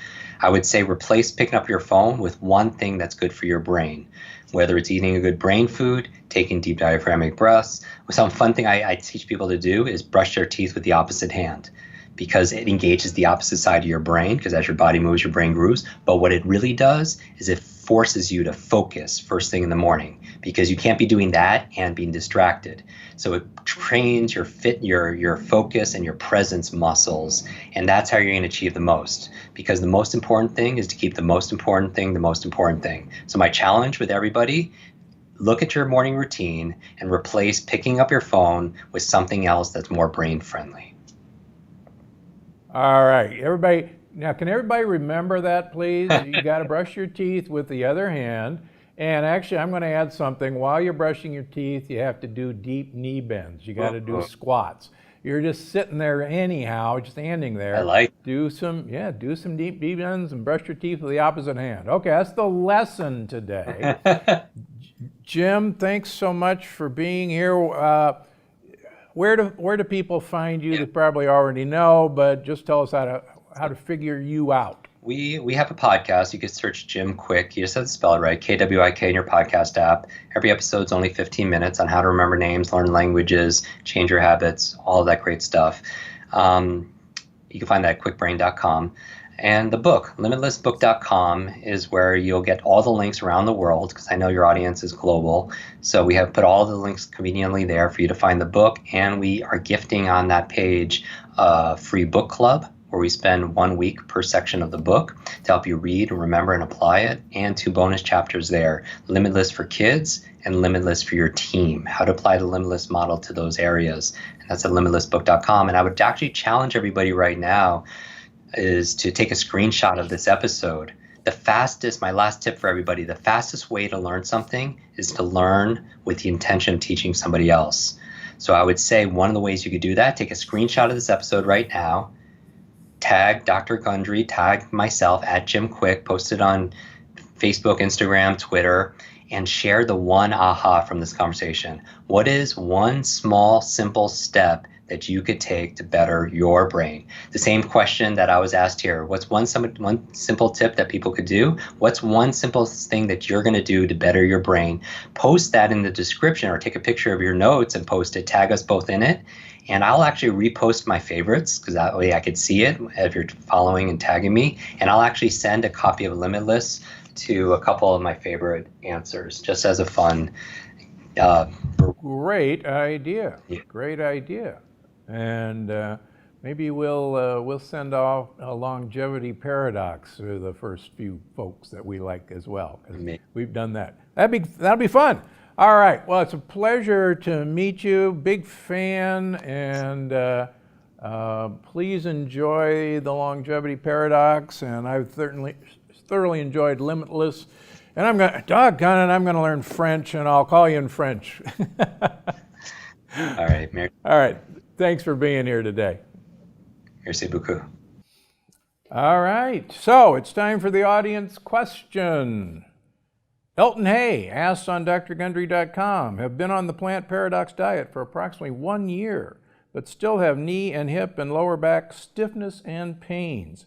I would say replace picking up your phone with one thing that's good for your brain, whether it's eating a good brain food, taking deep diaphragmatic breaths. Some fun thing I teach people to do is brush their teeth with the opposite hand, because it engages the opposite side of your brain, because as your body moves, your brain grooves. But what it really does is it forces you to focus first thing in the morning, because you can't be doing that and being distracted. So it trains your focus and your presence muscles, and that's how you're going to achieve the most. Because the most important thing is to keep the most important thing the most important thing. So my challenge with everybody, look at your morning routine and replace picking up your phone with something else that's more brain friendly. All right, everybody. Now, can everybody remember that, please? You got to brush your teeth with the other hand. And actually, I'm going to add something. While you're brushing your teeth, you have to do deep knee bends. You got to do squats. You're just sitting there anyhow, just standing there. I like. Do some deep knee bends and brush your teeth with the opposite hand. Okay, that's the lesson today. Jim, thanks so much for being here. Where do people find you? They probably already know, but just tell us how to figure you out. We have a podcast. You can search Jim Quick. You just have to spell it right, Kwik in your podcast app. Every episode's only 15 minutes on how to remember names, learn languages, change your habits, all of that great stuff. You can find that at quickbrain.com. And the book, limitlessbook.com, is where you'll get all the links around the world, because I know your audience is global. So we have put all the links conveniently there for you to find the book. And we are gifting on that page a free book club, where we spend 1 week per section of the book to help you read and remember and apply it, and 2 bonus chapters there, Limitless for Kids and Limitless for your team, how to apply the Limitless model to those areas. And that's at limitlessbook.com. And I would actually challenge everybody right now is to take a screenshot of this episode. My last tip for everybody, the fastest way to learn something is to learn with the intention of teaching somebody else. So I would say one of the ways you could do that, take a screenshot of this episode right now, tag Dr. Gundry, tag myself at Jim Quick, post it on Facebook, Instagram, Twitter, and share the one aha from this conversation. What is one small, simple step that you could take to better your brain? The same question that I was asked here. What's one simple tip that people could do? What's one simple thing that you're going to do to better your brain? Post that in the description, or take a picture of your notes and post it. Tag us both in it. And I'll actually repost my favorites, because that way I could see it if you're following and tagging me. And I'll actually send a copy of Limitless to a couple of my favorite answers, just as a fun. Great idea. Yeah. Great idea. And maybe we'll send off a longevity paradox to the first few folks that we like as well, because we've done that. That'll be fun. All right. Well, it's a pleasure to meet you. Big fan, and please enjoy the longevity paradox. And I've thoroughly enjoyed Limitless. And I'm gonna learn French, and I'll call you in French. All right, Mary. All right. Thanks for being here today. Merci beaucoup. All right. So it's time for the audience question. Elton Hay asks on drgundry.com, have been on the plant paradox diet for approximately 1 year, but still have knee and hip and lower back stiffness and pains.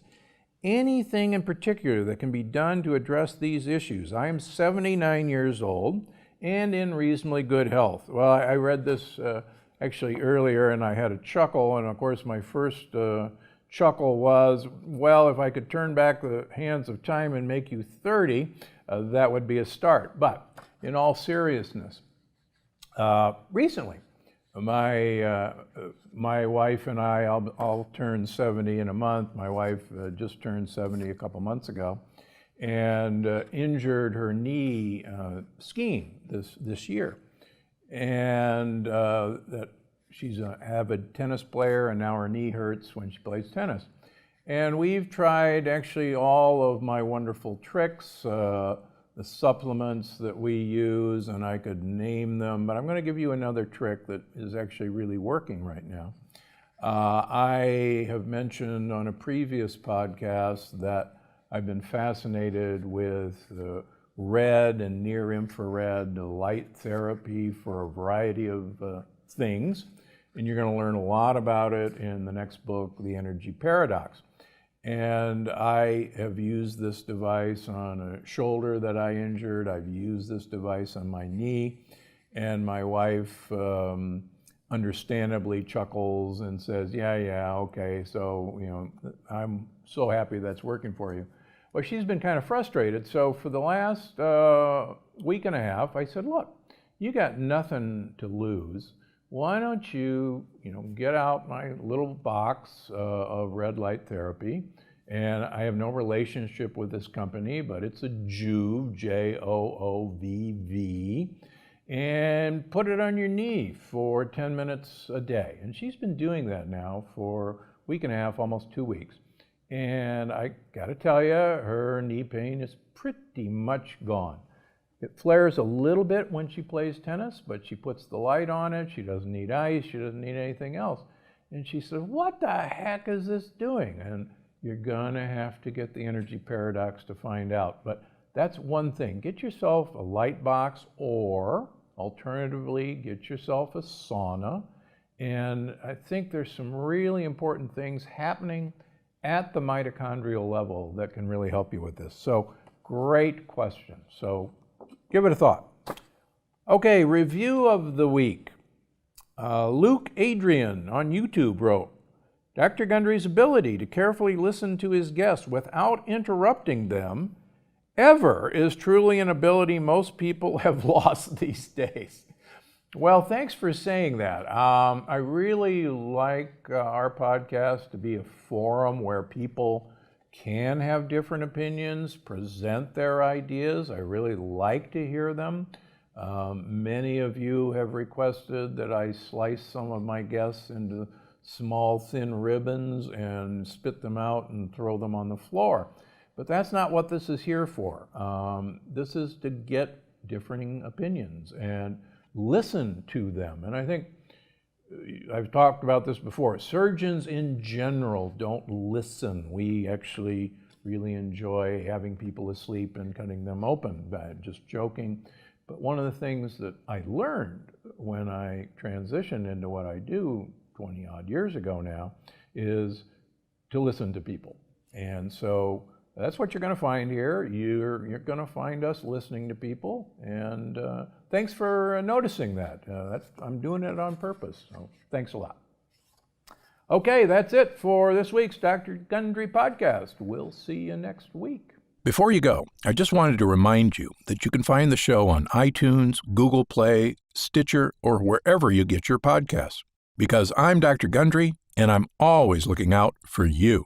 Anything in particular that can be done to address these issues? I am 79 years old and in reasonably good health. Well, I read this actually earlier, and I had a chuckle, and of course my first chuckle was, well, if I could turn back the hands of time and make you 30, that would be a start. But in all seriousness, recently, my wife and I'll turn 70 in a month. My wife just turned 70 a couple months ago, and injured her knee skiing this year. And that she's an avid tennis player, and now her knee hurts when she plays tennis. And we've tried actually all of my wonderful tricks, the supplements that we use, and I could name them, but I'm going to give you another trick that is actually really working right now. I have mentioned on a previous podcast that I've been fascinated with red and near infrared light therapy for a variety of things, and you're going to learn a lot about it in the next book, The Energy Paradox. And I have used this device on a shoulder that I injured. I've used this device on my knee, and my wife understandably chuckles and says, yeah, okay, so, I'm so happy that's working for you. Well, she's been kind of frustrated, so for the last week and a half, I said, look, you got nothing to lose. Why don't you, get out my little box of red light therapy, and I have no relationship with this company, but it's a Joovv, Joovv, and put it on your knee for 10 minutes a day. And she's been doing that now for a week and a half, almost 2 weeks. And I gotta tell you, her knee pain is pretty much gone. It flares a little bit when she plays tennis, but she puts the light on it. She doesn't need ice. She doesn't need anything else. And she said, what the heck is this doing? And you're gonna have to get the Energy Paradox to find out. But that's one thing. Get yourself a light box, or alternatively, get yourself a sauna. And I think there's some really important things happening at the mitochondrial level that can really help you with this. So great question. So give it a thought. Okay, review of the week. Luke Adrian on YouTube wrote, Dr. Gundry's ability to carefully listen to his guests without interrupting them ever is truly an ability most people have lost these days. Well, thanks for saying that. I really like our podcast to be a forum where people can have different opinions, present their ideas. I really like to hear them. Many of you have requested that I slice some of my guests into small, thin ribbons and spit them out and throw them on the floor. But that's not what this is here for. This is to get differing opinions and listen to them. And I think I've talked about this before. Surgeons in general don't listen. We actually really enjoy having people asleep and cutting them open. Just joking. But one of the things that I learned when I transitioned into what I do 20 odd years ago now is to listen to people. And so that's what you're going to find here. You're going to find us listening to people, and thanks for noticing that. I'm doing it on purpose, so thanks a lot. Okay, that's it for this week's Dr. Gundry podcast. We'll see you next week. Before you go, I just wanted to remind you that you can find the show on iTunes, Google Play, Stitcher, or wherever you get your podcasts. Because I'm Dr. Gundry, and I'm always looking out for you.